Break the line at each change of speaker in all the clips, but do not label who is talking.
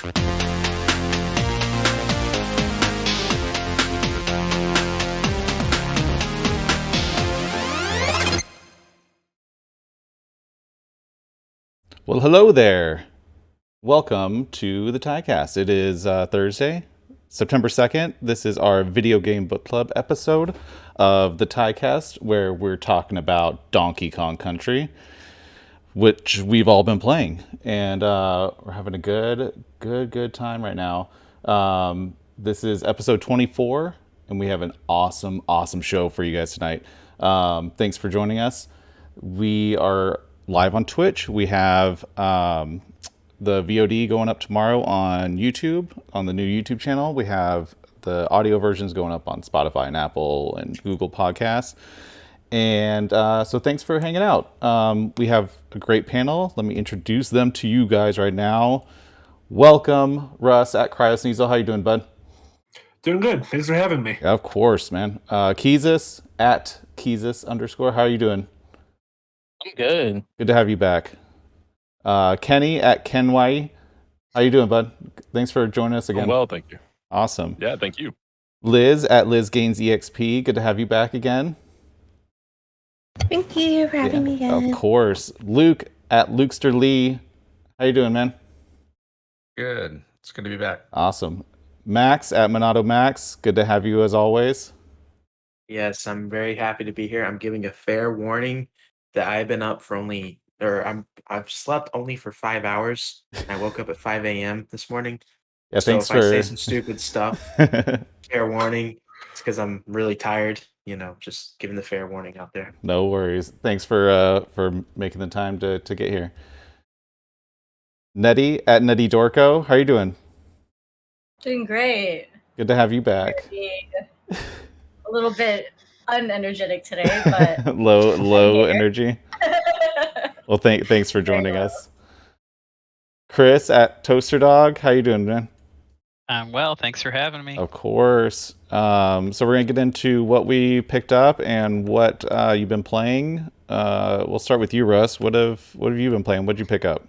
Well, hello there. Welcome to the TYCAST. It is Thursday, September 2nd. This is our video game book club episode of the TYCAST where we're talking about Donkey Kong Country, which we've all been playing. And we're having a good time right now. This is episode 24, and we have an awesome show for you guys tonight. Thanks for joining us. We are live on Twitch. We have the VOD going up tomorrow on YouTube, on the new YouTube channel. We have the audio versions going up on Spotify and Apple and Google Podcasts. And so thanks for hanging out. We have a great panel. Let me introduce them to you guys right now. Welcome, Russ at Cryosneasel. How you doing, bud?
Doing good. Thanks for having me.
Yeah, of course, man. Keezus at Keezus_. How are you doing?
I'm good.
Good to have you back. Kenny at Kenway. How you doing, bud? Thanks for joining us again.
Well, thank you.
Awesome.
Yeah, thank you.
Liz at Liz Gains EXP. Good to have you back again.
Thank you for having me again.
Of course. Luke at Lukester Lee. How you doing, man?
Good. It's good to be back.
Awesome. Max at Monado Max. Good to have you as always.
Yes, I'm very happy to be here. I'm giving a fair warning that I've been up for I've slept only for 5 hours. I woke up at 5 a.m. this morning.
Yeah,
So
thanks
if I say
for
some stupid stuff, fair warning. It's because I'm really tired. Just giving the fair warning out there.
No worries. Thanks for making the time to get here. Nettie at Nettie Dorco. How are you doing?
Doing great.
Good to have you back.
A little bit unenergetic today, but
low energy. Well, thanks for joining us. Chris at Toaster Dog. How you doing, man?
I'm well. Thanks for having me.
Of course. So we're gonna get into what we picked up and what you've been playing. We'll start with you, Russ. What have you been playing? What'd you pick up?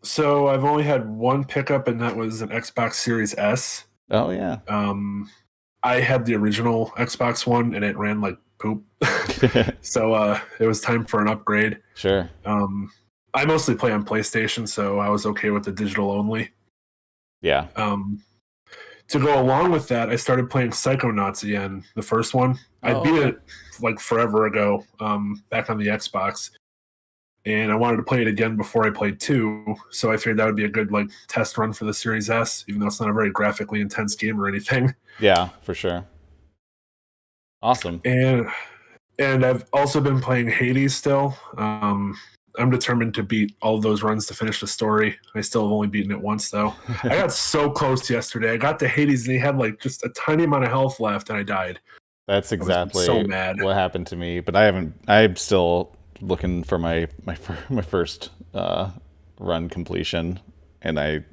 So I've only had one pickup, and that was an Xbox Series S.
Oh yeah.
I had the original Xbox One, and it ran like poop. So it was time for an upgrade.
Sure.
I mostly play on PlayStation, so I was okay with the digital only.
Yeah.
To go along with that, I started playing Psychonauts again, the first one. I beat it like forever ago, back on the Xbox. And I wanted to play it again before I played 2, so I figured that would be a good test run for the Series S, even though it's not a very graphically intense game or anything.
Yeah, for sure. Awesome.
And I've also been playing Hades still. I'm determined to beat all of those runs to finish the story. I still have only beaten it once, though. I got so close yesterday. I got to Hades, and he had just a tiny amount of health left, and I died.
That's exactly
so mad.
What happened to me. But I'm still looking for my first run completion, and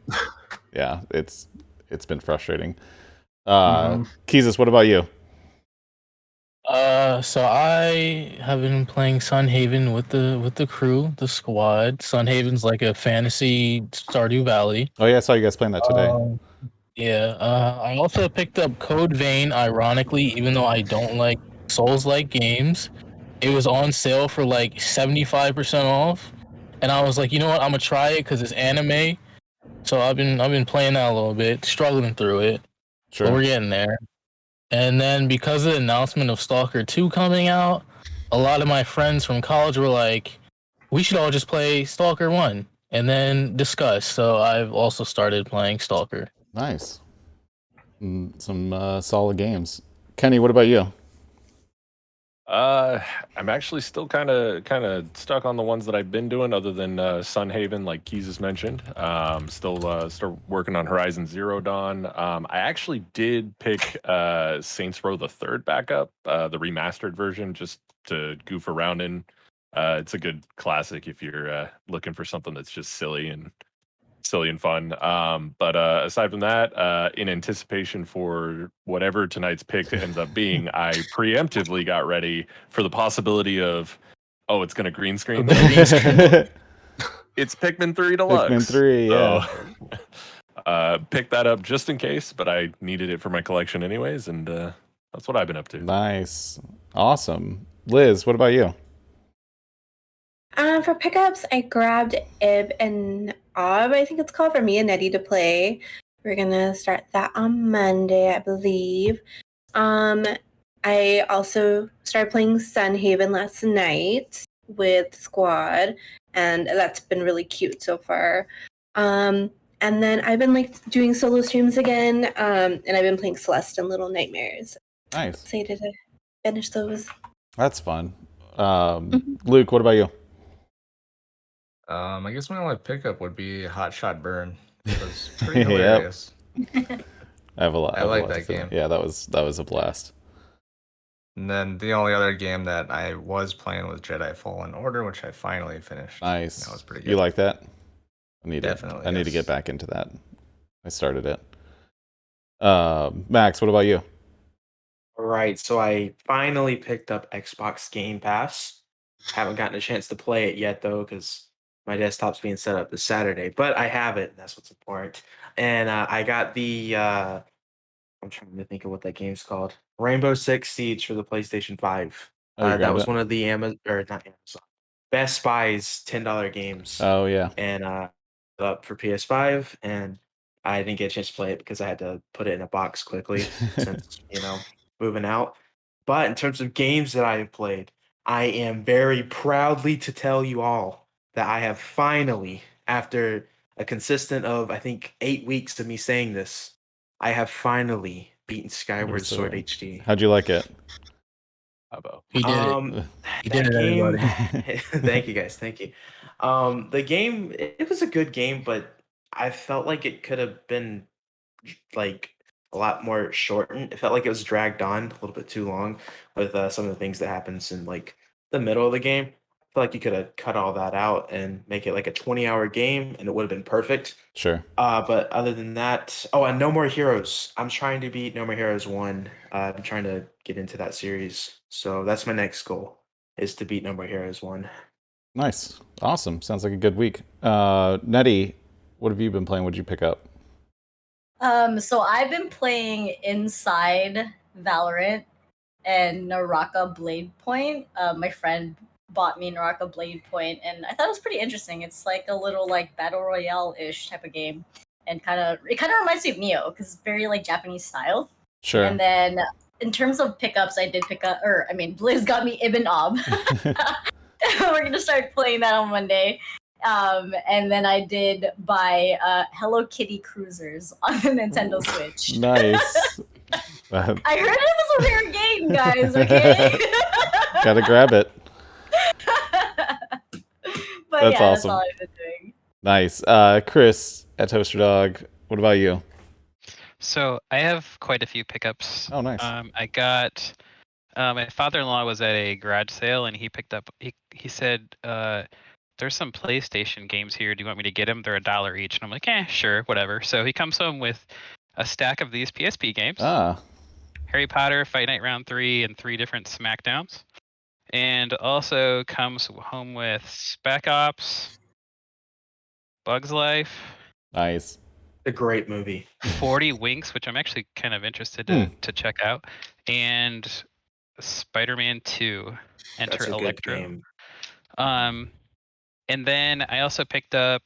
it's been frustrating. Keezus, what about you?
So I have been playing Sunhaven with the crew, the squad. Sunhaven's like a fantasy Stardew Valley.
Oh yeah, I saw you guys playing that today.
I also picked up Code Vein, ironically, even though I don't like Souls-like games. It was on sale for 75% off, and I was like, you know what, I'm gonna try it because it's anime. So I've been playing that a little bit, struggling through it.
Sure.
But we're getting there. And then because of the announcement of Stalker 2 coming out, a lot of my friends from college were like, we should all just play Stalker 1 and then discuss. So I've also started playing Stalker.
Nice. Some solid games. Kenny, what about you?
I'm actually still kind of stuck on the ones that I've been doing, other than Sunhaven, like Keezus mentioned. Still working on Horizon Zero Dawn. I actually did pick Saints Row the Third back up, the remastered version, just to goof around in. It's a good classic if you're looking for something that's just silly and fun. But aside from that, in anticipation for whatever tonight's pick ends up being, I preemptively got ready for the possibility of, it's going to green screen. It's Pikmin 3 Deluxe.
Pikmin 3, yeah.
picked that up just in case, but I needed it for my collection anyways, and that's what I've been up to.
Nice. Awesome. Liz, what about you?
For pickups, I grabbed Ib and Ob, I think it's called, for me and Eddie to play. We're gonna start that on Monday, I believe. I also started playing Sunhaven last night with Squad, and that's been really cute so far. And then I've been doing solo streams again, and I've been playing Celeste and Little Nightmares.
Nice.
Excited to finish those.
That's fun. Luke, what about you?
I guess my only pickup would be Hot Shot Burn. It was pretty hilarious.
I have a lot.
I like that game.
Yeah, that was a blast.
And then the only other game that I was playing was Jedi Fallen Order, which I finally finished.
Nice.
That was pretty good.
You like that? I need to get back into that. I started it. Max, what about you?
All right, so I finally picked up Xbox Game Pass. Haven't gotten a chance to play it yet though, because my desktop's being set up this Saturday. But I have it. That's what's important. And I got the. I'm trying to think of what that game's called. Rainbow Six Siege for the PlayStation 5. That was one of the not Amazon, Best Buy's $10 games.
Oh yeah.
And up for PS5, and I didn't get a chance to play it because I had to put it in a box quickly since moving out. But in terms of games that I have played, I am very proudly to tell you all that I have finally, after a consistent of I think 8 weeks of me saying this, I have finally beaten Skyward Sword HD.
How'd you like it?
He did it. He did it,
game,
everybody.
Thank you guys. Thank you. The game, it was a good game, but I felt like it could have been like a lot more shortened. It felt like it was dragged on a little bit too long with some of the things that happens in like the middle of the game. I feel like you could have cut all that out and make it like a 20-hour game, and it would have been perfect.
Sure.
But other than that, and No More Heroes. I'm trying to beat No More Heroes 1. I'm trying to get into that series. So that's my next goal, is to beat No More Heroes 1.
Nice. Awesome. Sounds like a good week. Nettie, what have you been playing? What did you pick up?
So I've been playing Inside Valorant and Naraka Blade Point. My friend bought me Naraka Blade Point, and I thought it was pretty interesting. It's like a little like battle royale-ish type of game, and it kind of reminds me of Nioh because it's very like Japanese style.
Sure.
And then in terms of pickups, I did pick up, Blizz got me Ibn Ob. We're gonna start playing that on Monday. And then I did buy Hello Kitty Cruisers on the Nintendo Switch.
Nice.
I heard it was a rare game, guys. Okay.
Gotta grab it.
But
that's
yeah,
awesome.
that's all I've been doing.
Nice. Chris at Toaster Dog, what about you?
So I have quite a few pickups.
Oh, nice.
I got my father-in-law was at a garage sale and he picked up. He said, "There's some PlayStation games here. Do you want me to get them? They're $1 each." And I'm like, sure, whatever. So he comes home with a stack of these PSP games. Harry Potter, Fight Night Round 3, and 3 different Smackdowns. And also comes home with Spec Ops, Bugs Life.
Nice.
A great movie.
40 Winks, which I'm actually kind of interested to check out, and Spider-Man 2, Enter Electro. And then I also picked up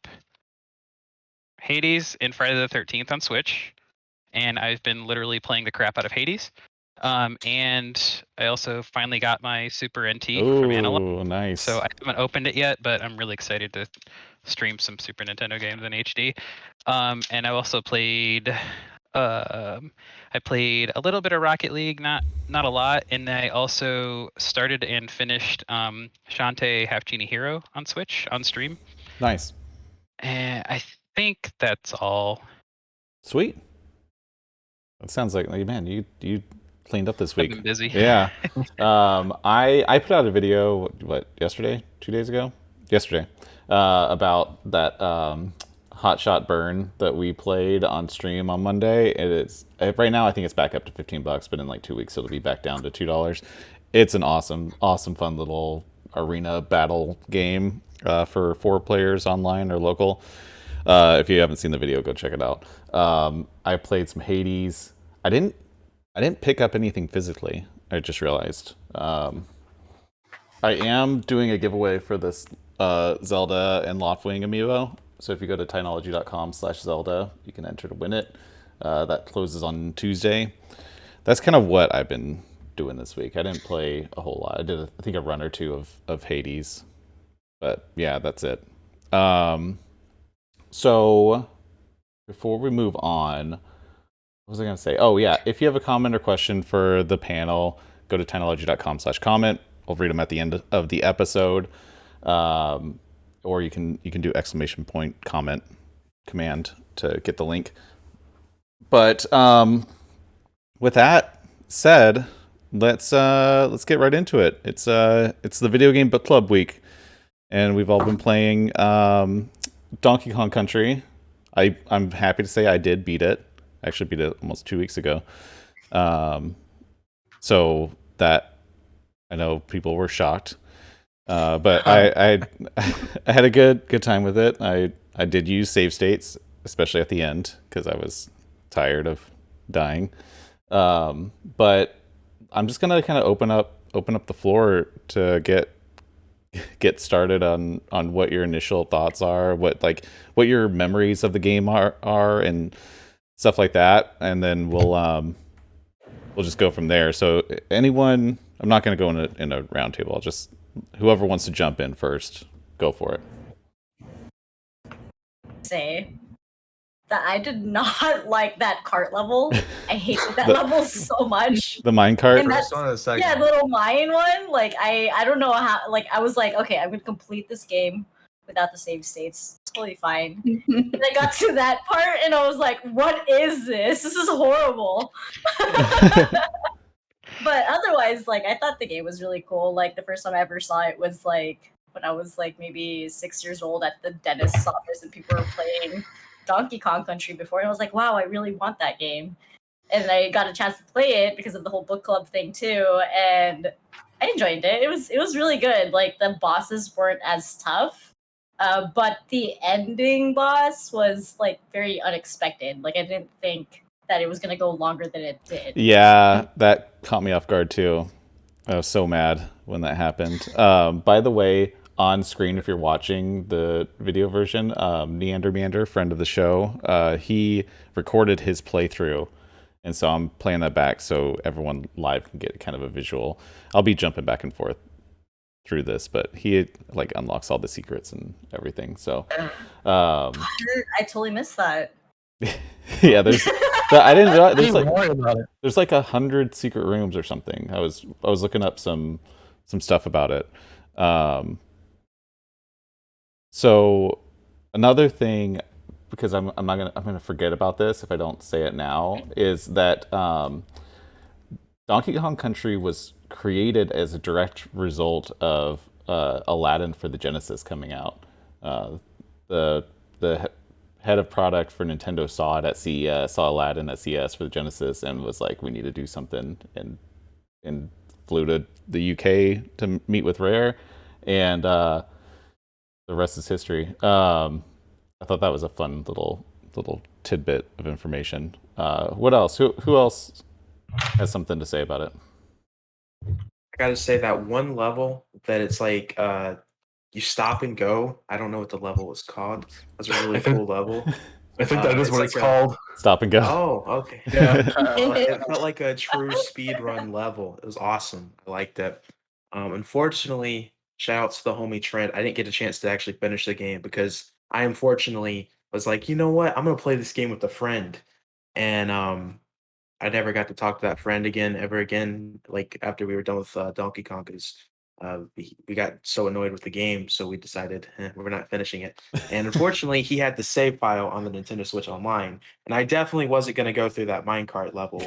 Hades and Friday the 13th on Switch, and I've been literally playing the crap out of Hades. And I also finally got my Super NT from Analog.
Oh, nice.
So I haven't opened it yet, but I'm really excited to stream some Super Nintendo games in HD. And I also played I played a little bit of Rocket League, not a lot, and I also started and finished Shantae Half Genie Hero on Switch on stream.
Nice.
And I think that's all.
Sweet. That sounds like, man, you cleaned up this week.
I've been busy.
Yeah. I put out a video yesterday, 2 days ago, about that Hot Shot Burn that we played on stream on Monday. It is right now I think it's back up to $15, but in like 2 weeks it'll be back down to $2. It's an awesome fun little arena battle game for 4 players online or local. If you haven't seen the video, go check it out. I played some Hades. I didn't pick up anything physically. I just realized. I am doing a giveaway for this Zelda and Loftwing amiibo. So if you go to tynology.com/Zelda, you can enter to win it. That closes on Tuesday. That's kind of what I've been doing this week. I didn't play a whole lot. I did, I think, a run or two of Hades. But yeah, that's it. So before we move on, what was I going to say? Oh, yeah. If you have a comment or question for the panel, go to tynology.com/comment. I'll read them at the end of the episode. Or you can do ! comment command to get the link. But with that said, let's get right into it. It's the video game book club week, and we've all been playing Donkey Kong Country. I'm happy to say I did beat it. I actually beat it almost 2 weeks ago. So that I know people were shocked. But I had a good time with it. I did use save states, especially at the end, because I was tired of dying. But I'm just gonna kind of open up the floor to get started on what your initial thoughts are, what your memories of the game are and stuff like that, and then we'll just go from there. So anyone, I'm not gonna go in a round table. I'll just, whoever wants to jump in first, go for it.
Say that I did not like that cart level. I hated that level so much.
The minecart?
And
First one or the second?
Yeah, the little mine one. Like I don't know how. Like I was like, okay, I'm gonna complete this game without the save states. It's totally fine. And I got to that part, and I was like, what is this? This is horrible. But otherwise, like, I thought the game was really cool. Like, the first time I ever saw it was, like, when I was, like, maybe 6 years old at the dentist's office, and people were playing Donkey Kong Country before, and I was like, wow, I really want that game. And I got a chance to play it because of the whole book club thing, too, and I enjoyed it. It was really good. Like, the bosses weren't as tough, but the ending boss was, like, very unexpected. Like, I didn't think that it was going to go longer than it did.
Yeah, that caught me off guard too. I was so mad when that happened. By the way, on screen, if you're watching the video version, Meander, friend of the show, he recorded his playthrough, and so I'm playing that back so everyone live can get kind of a visual. I'll be jumping back and forth through this, but he like unlocks all the secrets and everything. So
I totally missed that.
yeah, I didn't realize
Don't even worry about it.
there's like 100 secret rooms or something. I was looking up some stuff about it. So another thing, because I'm gonna forget about this if I don't say it now, is that Donkey Kong Country was created as a direct result of Aladdin for the Genesis coming out. The head of product for Nintendo saw it at CES, saw Aladdin at CES for the Genesis, and was like, "We need to do something," and flew to the UK to meet with Rare, and the rest is history. I thought that was a fun little tidbit of information. What else? Who else has something to say about it?
I gotta say that one level that it's like you stop and go. I don't know what the level was called. That's a really cool level.
I think that is what it's called.
Stop and go.
Oh, okay.
Yeah.
It felt like a true speed run level. It was awesome. I liked it. Unfortunately, shout out to the homie Trent. I didn't get a chance to actually finish the game because I unfortunately was like, you know what? I'm gonna play this game with a friend, and I never got to talk to that friend again ever again. Like after we were done with Donkey Kong, because we got so annoyed with the game, so we decided we're not finishing it. And unfortunately, he had the save file on the Nintendo Switch Online, and I definitely wasn't going to go through that minecart level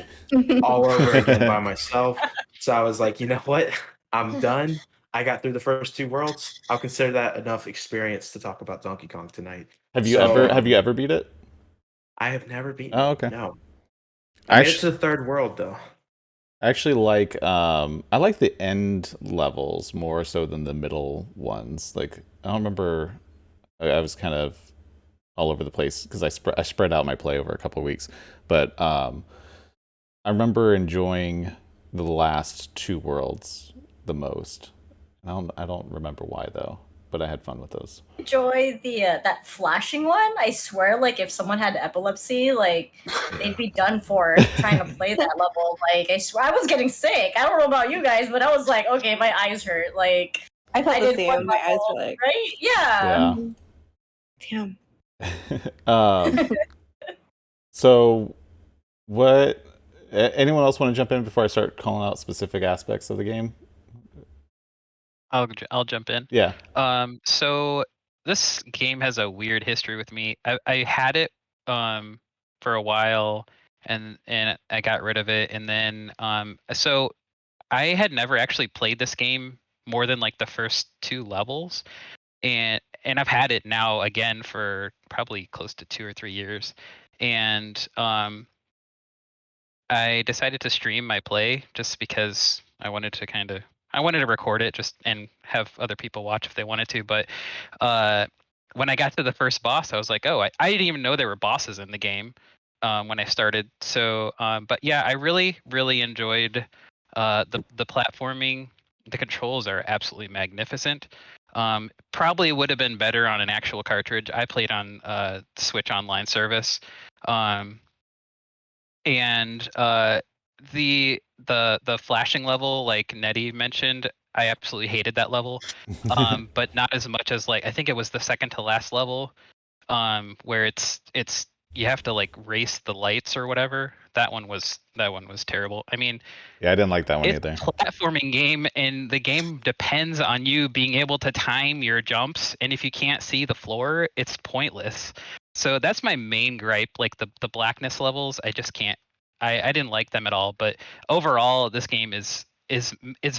all over again by myself. So I was like, you know what? I'm done. I got through the first two worlds. I'll consider that enough experience to talk about Donkey Kong tonight.
Have you ever beat it?
I have never beaten.
Oh, okay.
No. I made it to the third world though.
I actually like I like the end levels more so than the middle ones. Like I don't remember, I was kind of all over the place because I spread out my play over a couple of weeks. But I remember enjoying the last two worlds the most. I don't remember why though, but I had fun with those.
Enjoy the that flashing one. I swear, like if someone had epilepsy, like they'd be done for trying to play that level. Like I swear, I was getting sick. I don't know about you guys, but I was like, okay, my eyes hurt. Like
I felt
I
the
did
same.
one
My eyes
level,
were like,
right? Yeah.
Yeah.
damn.
So what? Anyone else want to jump in before I start calling out specific aspects of the game?
I'll jump in.
Yeah.
So this game has a weird history with me. I had it for a while, and I got rid of it, and then so I had never actually played this game more than like the first two levels, and I've had it now again for probably close to 2 or 3 years, and I decided to stream my play just because I wanted to record it just and have other people watch if they wanted to. But when I got to the first boss, I was like, oh, I didn't even know there were bosses in the game when I started. So, but yeah, I really enjoyed the platforming. The controls are absolutely magnificent. Probably would have been better on an actual cartridge. I played on Switch Online service. And the flashing level, like Nettie mentioned, I absolutely hated that level. But not as much as like I think it was the second to last level, where it's you have to like race the lights or whatever. That one was terrible. I mean,
Yeah, I didn't like that one
it's
either.
a platforming game, and the game depends on you being able to time your jumps. And if you can't see the floor, it's pointless. So that's my main gripe. Like the blackness levels, I just can't. I didn't like them at all. But overall, this game is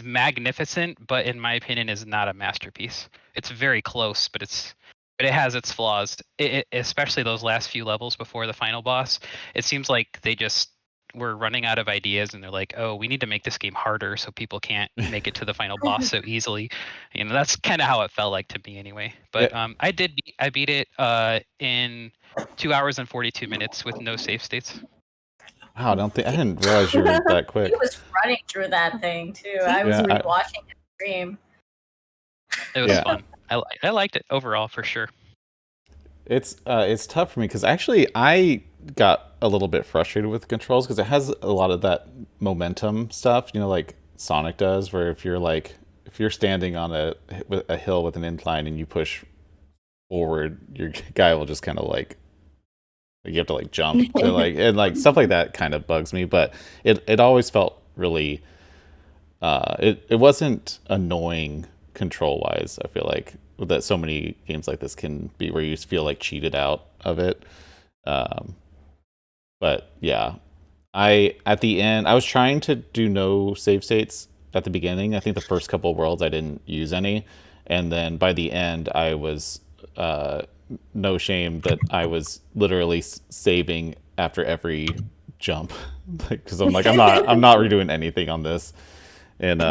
magnificent, but in my opinion, is not a masterpiece. It's very close, but it has its flaws. Especially those last few levels before the final boss. It seems like they just were running out of ideas, and they're like, oh, we need to make this game harder so people can't make it to the final boss so easily. That's kind of how it felt like to me anyway. But
Yeah.
I beat it in 2 hours and 42 minutes with no save states.
Wow, I didn't realize you were that quick.
He was running through that thing too. I was
Yeah,
rewatching his stream.
It was
Yeah.
fun. I liked it overall for sure.
It's tough for me because actually I got a little bit frustrated with the controls because it has a lot of that momentum stuff, like Sonic does, where if you're standing on a hill with an incline and you push forward, your guy will just kind of like you have to like jump to like and like stuff like that kind of bugs me, but it always felt really it wasn't annoying control wise. I feel like that so many games like this can be where you feel like cheated out of it. But yeah, at the end I was trying to do no save states at the beginning. I think the first couple of worlds I didn't use any, and then by the end I was no shame that I was literally saving after every jump because I'm like I'm not redoing anything on this, and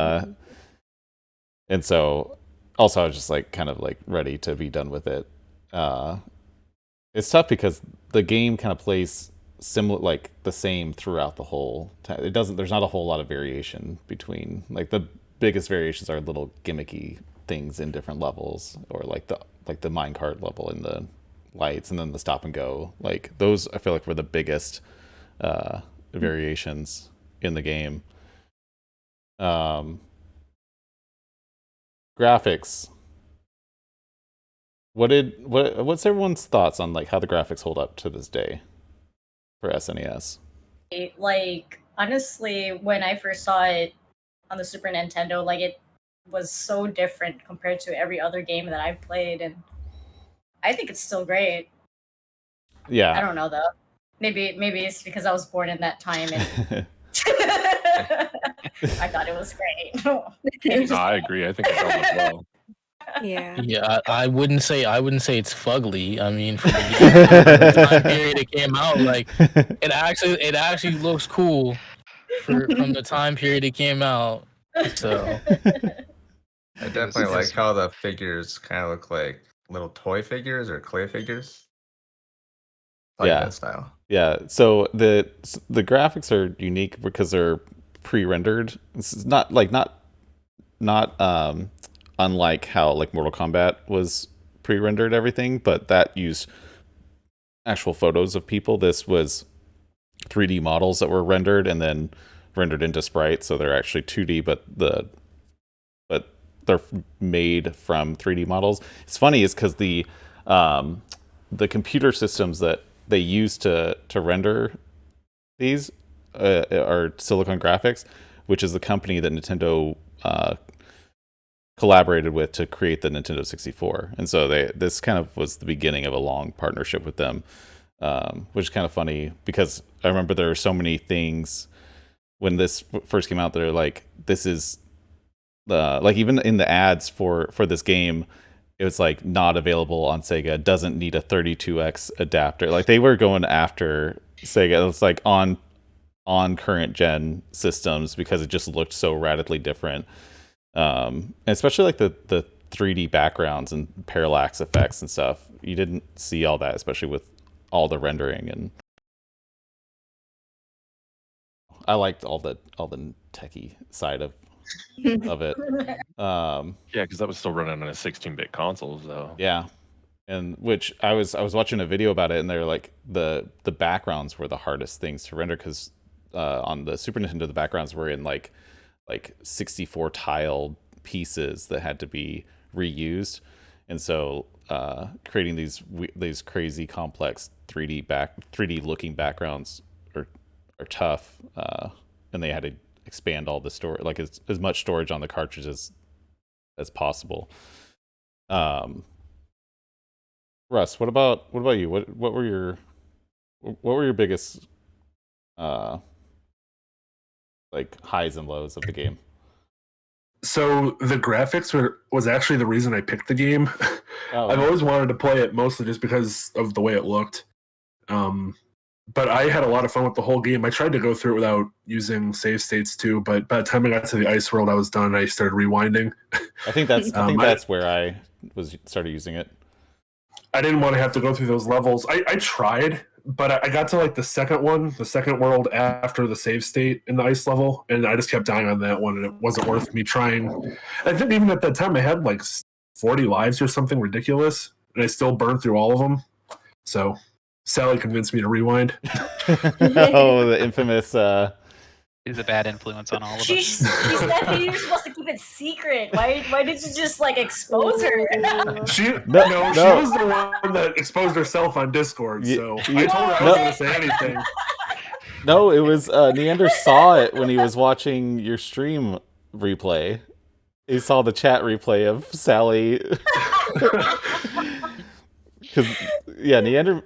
so also I was just like kind of like ready to be done with it. It's tough because the game kind of plays similar, like the same throughout the whole time. It doesn't. There's not a whole lot of variation between like the biggest variations are little gimmicky things in different levels, or like the minecart level in the lights, and then the stop and go. Like those, I feel like were the biggest variations in the game. Graphics. What's everyone's thoughts on like how the graphics hold up to this day for SNES?
Like honestly, when I first saw it on the Super Nintendo, like it was so different compared to every other game that I've played, and I think it's still great.
Yeah.
I don't know though. Maybe it's because I was born in that time and I thought it was great.
No, I agree. I think it does as well.
Yeah.
Yeah, I wouldn't say it's fugly. I mean, from the time period it came out, like it actually looks cool from the time period it came out. So
I definitely like how the figures kind of look like little toy figures or clay figures. like
Yeah.
that style.
Yeah, so the graphics are unique because they're pre-rendered. This is not unlike how like Mortal Kombat was pre-rendered everything, but that used actual photos of people. This was 3D models that were rendered and then rendered into sprite, so they're actually 2D, but they're made from 3D models. It's funny is because the computer systems that they use to render these are Silicon Graphics, which is the company that Nintendo collaborated with to create the Nintendo 64. And so this kind of was the beginning of a long partnership with them, which is kind of funny because I remember there were so many things when this first came out. They're like, this is like even in the ads for this game, it was like not available on Sega, doesn't need a 32x adapter. Like they were going after Sega. It's like on current gen systems because it just looked so radically different. And especially like the 3D backgrounds and parallax effects and stuff. You didn't see all that, especially with all the rendering, and I liked all the techie side of it.
Yeah, because that was still running on a 16-bit console, so
Yeah, and which I was watching a video about it, and they're like the backgrounds were the hardest things to render because on the Super Nintendo the backgrounds were in like 64 tiled pieces that had to be reused, and so creating these crazy complex 3D looking backgrounds are tough, and they had to expand all the storage, like as much storage on the cartridges as possible. Russ, what about you? What were your biggest like highs and lows of the game?
So the graphics was actually the reason I picked the game.
Oh,
I've always wanted to play it mostly just because of the way it looked. But I had a lot of fun with the whole game. I tried to go through it without using save states too, but by the time I got to the ice world, I was done. I started rewinding.
I think that's where I started using it.
I didn't want to have to go through those levels. I tried, but I got to like the second world after the save state in the ice level, and I just kept dying on that one, and it wasn't worth me trying. I think even at that time I had like 40 lives or something ridiculous, and I still burned through all of them. So Sally convinced me to rewind.
Oh, the infamous
He's a bad influence on all of
She
us.
said you're supposed to keep it secret. Why did you just like expose her?
She was the one that exposed herself on Discord, so I told her I wasn't going to say anything.
No, it was Neander saw it when he was watching your stream replay. He saw the chat replay of Sally. Because Neander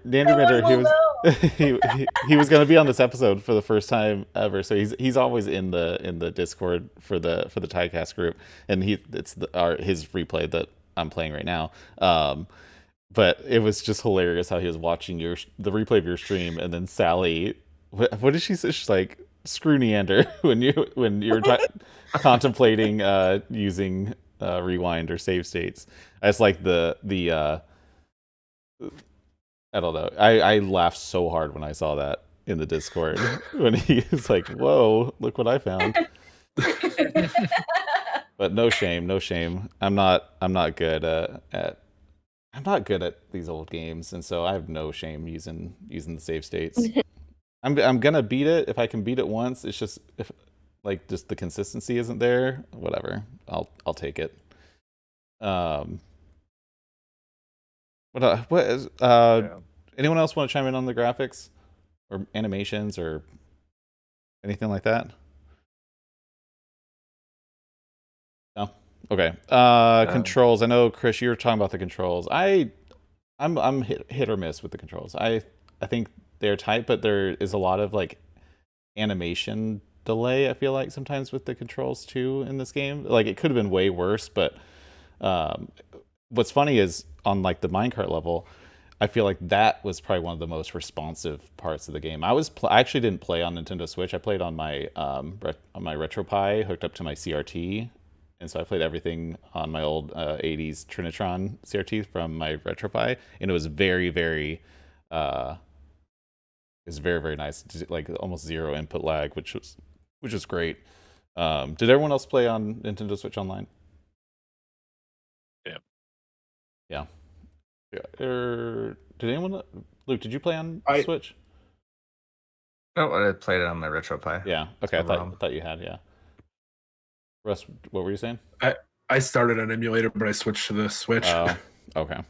he was going to be on this episode for the first time ever, so he's always in the Discord for the TYCAST group, and it's his replay that I'm playing right now. But it was just hilarious how he was watching the replay of your stream, and then Sally, what did she say? She's like, "Screw Neander," when you're contemplating using rewind or save states. I just like the I don't know. I laughed so hard when I saw that in the Discord when he was like, "Whoa, look what I found." But no shame. I'm not good at these old games, and so I have no shame using the save states. I'm gonna beat it if I can beat it once. It's just if like just the consistency isn't there, whatever. I'll take it. Anyone else want to chime in on the graphics or animations or anything like that? No. Okay. Controls. I know, Chris, you were talking about the controls. I'm hit or miss with the controls. I think they're tight, but there is a lot of like animation delay. I feel like sometimes with the controls too in this game. Like it could have been way worse, but what's funny is on like the minecart level, I feel like that was probably one of the most responsive parts of the game. I actually didn't play on Nintendo Switch. I played on my RetroPie hooked up to my CRT, and so I played everything on my old 80s Trinitron CRT from my RetroPie, and it was very, very is very, very nice. Like almost zero input lag, which was great. Did everyone else play on Nintendo Switch Online?
Yeah.
Yeah. Did anyone? Luke, did you play on Switch?
No, I played it on my RetroPie.
Yeah. Okay. I thought you had. Yeah. Russ, what were you saying?
I started on emulator, but I switched to the Switch.
Oh, okay.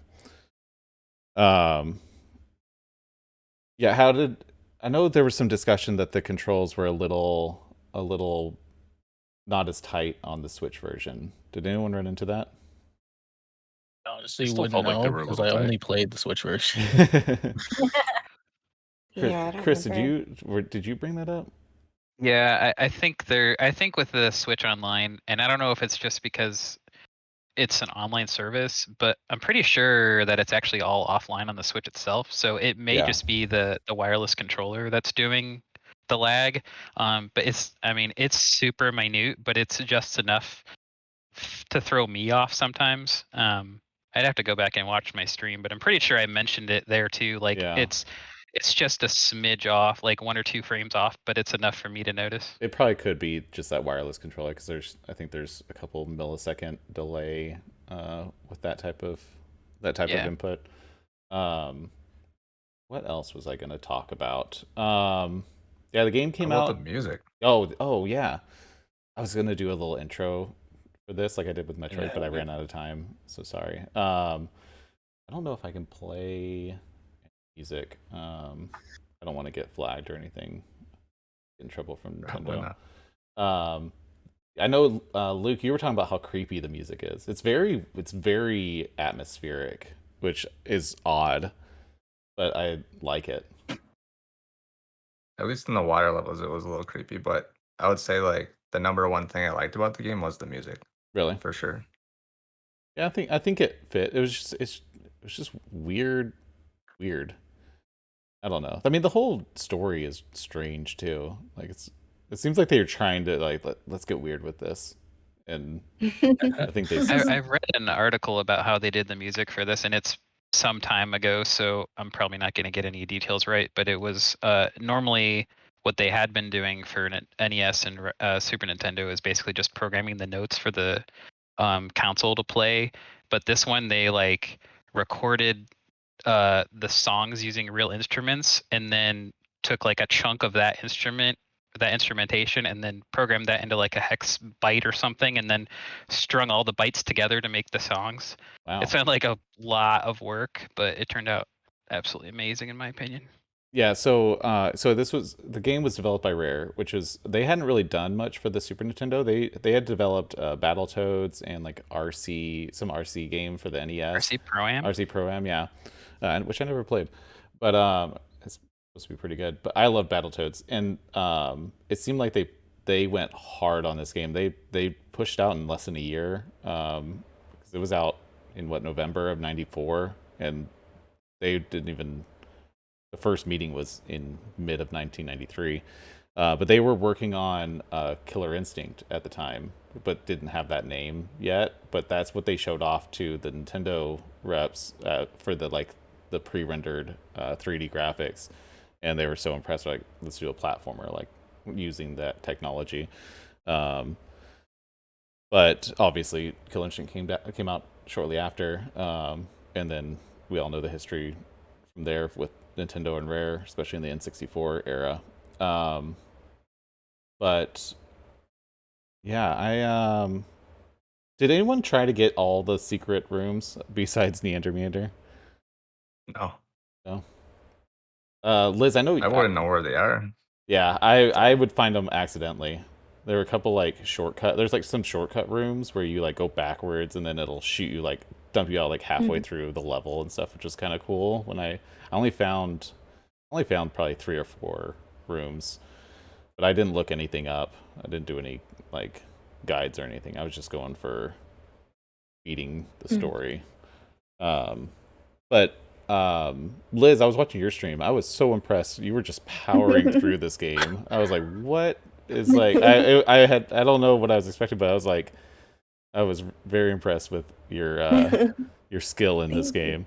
Yeah. How did? I know there was some discussion that the controls were a little not as tight on the Switch version. Did anyone run into that?
Honestly,
Still
wouldn't
felt like they
know
were a
because
little
I
tight.
only played the Switch version.
Yeah, I don't
Chris,
remember.
did you bring that up?
Yeah, I think with the Switch Online, and I don't know if it's just because it's an online service, but I'm pretty sure that it's actually all offline on the Switch itself. So it may
Yeah.
just be the wireless controller that's doing the lag. But it's super minute, but it's just enough to throw me off sometimes. I'd have to go back and watch my stream, but I'm pretty sure I mentioned it there too. Like
Yeah.
it's just a smidge off, like 1 or 2 frames off, but it's enough for me to notice.
It probably could be just that wireless controller because I think there's a couple millisecond delay with that type of input. What else was I going to talk about? Yeah, the game came out.
The music.
Oh yeah. I was going to do a little intro for this like I did with Metroid, but I ran out of time, so sorry. I don't know if I can play music. I don't want to get flagged or anything. Get in trouble from Nintendo. I know, Luke, you were talking about how creepy the music is. It's very atmospheric, which is odd, but I like it.
At least in the water levels, it was a little creepy, but I would say like the number one thing I liked about the game was the music.
Really?
For sure.
Yeah, I think it fit. It was just weird. I don't know. I mean, the whole story is strange too. Like it seems like they were trying to like let's get weird with this, and I think they.
I read an article about how they did the music for this, and it's some time ago, so I'm probably not going to get any details right. But it was normally what they had been doing for NES and Super Nintendo is basically just programming the notes for the console to play. But this one, they like recorded the songs using real instruments, and then took like a chunk of that instrumentation, and then programmed that into like a hex byte or something, and then strung all the bytes together to make the songs.
Wow.
It sounded like a lot of work, but it turned out absolutely amazing in my opinion.
Yeah, so the game was developed by Rare, which was they hadn't really done much for the Super Nintendo. They had developed Battletoads and like some RC game for the NES.
RC Pro-Am?
RC Pro-Am, yeah, which I never played, but it's supposed to be pretty good. But I love Battletoads, and it seemed like they went hard on this game. They pushed out in less than a year, because it was out in November of '94, and they didn't even. The first meeting was in mid of 1993, but they were working on Killer Instinct at the time, but didn't have that name yet. But that's what they showed off to the Nintendo reps for the pre-rendered 3D graphics, and they were so impressed. Like, let's do a platformer like using that technology. But obviously, Killer Instinct came out shortly after, and then we all know the history from there with Nintendo and Rare, especially in the N64 era. But yeah, I did anyone try to get all the secret rooms besides Neander?
No.
Liz, I know
I wouldn't know where they are.
Yeah, I would find them accidentally. There were a couple like there's like some shortcut rooms where you like go backwards and then it'll shoot you like dump you out like halfway through the level and stuff, which was kind of cool. When I only found probably 3 or 4 rooms, but I didn't look anything up. I didn't do any like guides or anything. I was just going for beating the story. But Liz, I was watching your stream. I was so impressed. You were just powering through this game. I was like, what is like I don't know what I was expecting, but I was very impressed with your skill in this game.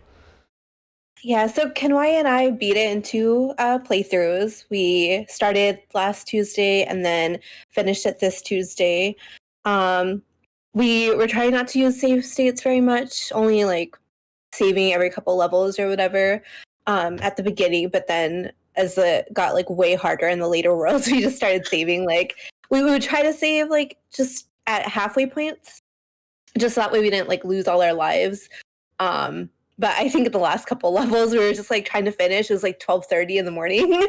Yeah, so Kenway and I beat it in 2 playthroughs. We started last Tuesday and then finished it this Tuesday. We were trying not to use save states very much, only like saving every couple levels or whatever at the beginning. But then as it got like way harder in the later worlds, we just started saving. Like we would try to save like just at halfway points, just so that way we didn't like lose all our lives. But I think at the last couple levels, we were just like trying to finish. It was like 12:30 in the morning,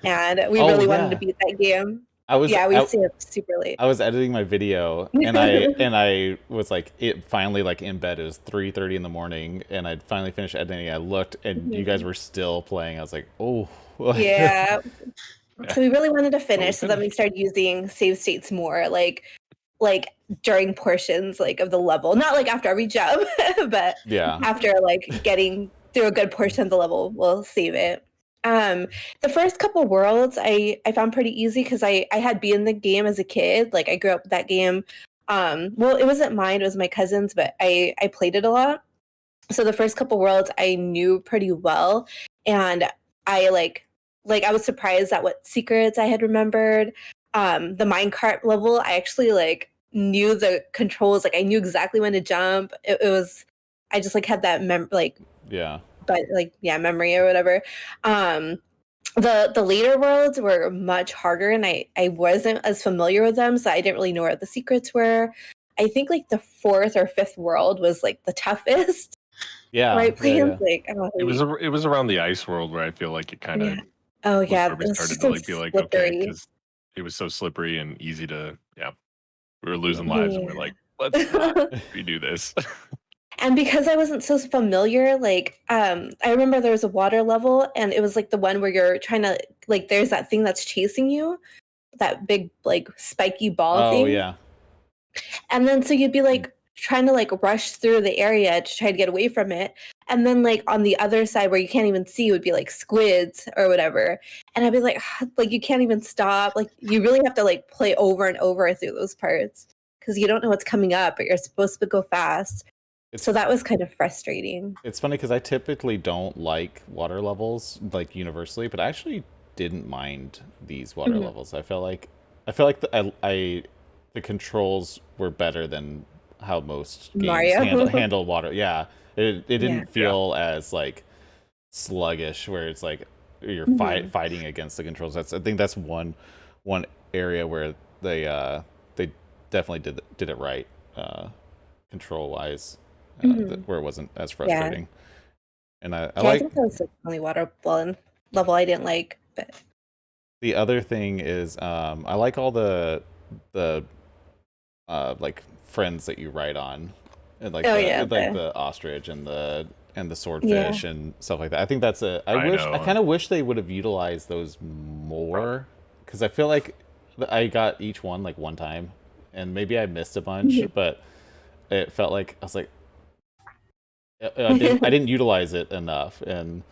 and we
Oh,
really wanted to
yeah.
beat that game.
I was
Yeah, we
I,
stayed up super late.
I was editing my video and I was like, it finally like in bed. It was 3:30 in the morning and I'd finally finished editing. I looked and you guys were still playing. I was like, oh.
Yeah. So we really wanted to finish. So then we
finished.
started using save states more, like during portions like of the level, not like after every jump, but
Yeah.
after like getting through a good portion of the level, we'll save it. The first couple worlds I found pretty easy because I had beaten the game as a kid. Like I grew up with that game. Well, it wasn't mine, it was my cousin's, but I played it a lot. So the first couple worlds I knew pretty well, and I I was surprised at what secrets I had remembered. The minecart level, I actually like knew the controls. Like I knew exactly when to jump. It was I just like had that
Yeah.
but like yeah, memory or whatever. The later worlds were much harder, and I wasn't as familiar with them, so I didn't really know where the secrets were. I think like the 4th or 5th world was like the toughest.
Yeah.
Right,
Yeah.
plans like
It was around the ice world where I feel like it kind of
yeah. Oh
was
yeah,
where we
it's
started
just
to
so
like be like, okay,
slippery.
because it was so slippery and easy to, we were losing
Yeah.
lives and we're like, let's not redo this.
And because I wasn't so familiar, like I remember there was a water level, and it was like the one where you're trying to like there's that thing that's chasing you, that big like spiky ball
Oh,
thing.
yeah.
And then so you'd be like trying to like rush through the area to try to get away from it. And then like on the other side where you can't even see would be like squids or whatever. And I'd be like, like you can't even stop. Like you really have to like play over and over through those parts because you don't know what's coming up, but you're supposed to go fast.
It's
So that was kind of frustrating.
It's funny because I typically don't like water levels like universally, but I actually didn't mind these water
Mhm.
levels. I feel like the controls were better than how most games
Mario.
handle water. Yeah, it
Yeah.
didn't feel as like sluggish where it's like you're
Mhm.
fighting against the controls. I think that's one area where they definitely did it right control wise,
Mhm.
where it wasn't as
Yeah.
frustrating. And I
Yeah, I
like
think that was the only water level I didn't like, but
the other thing is I like all the like friends that you ride on, and like
oh yeah,
the ostrich and the
yeah.
swordfish and stuff like that. I think that's I kind of wish they would have utilized those more because I feel like I got each one like one time, and maybe I missed a bunch,
Mhm.
but it felt like I was like I didn't utilize it enough, and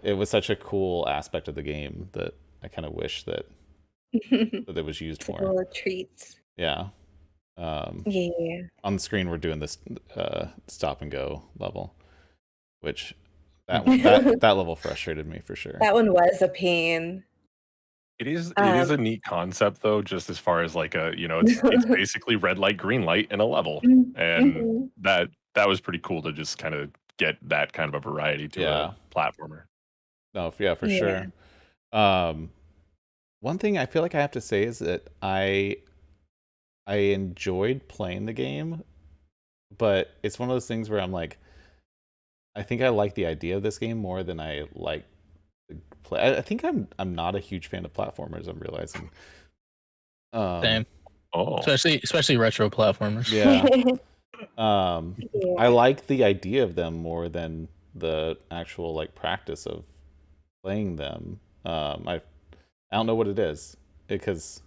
it was such a cool aspect of the game that I kind of wish that it was used more.
Little treats.
Yeah.
Yeah.
On the screen, we're doing this stop and go level, which that level frustrated me for sure.
That one was a pain.
It is
Um,
a neat concept though, just as far as like it's basically red light, green light in a level. And
mhm.
that was pretty cool to just kind of get that kind of a variety to
Yeah.
a platformer.
No, yeah, for
Yeah.
sure. One thing I feel like I have to say is that I enjoyed playing the game, but it's one of those things where I'm like, I think I like the idea of this game more than I like the play. I think I'm not a huge fan of platformers. I'm realizing.
Same.
Oh,
Especially retro platformers.
Yeah.
Yeah.
I like the idea of them more than the actual like practice of playing them. I don't know what it is because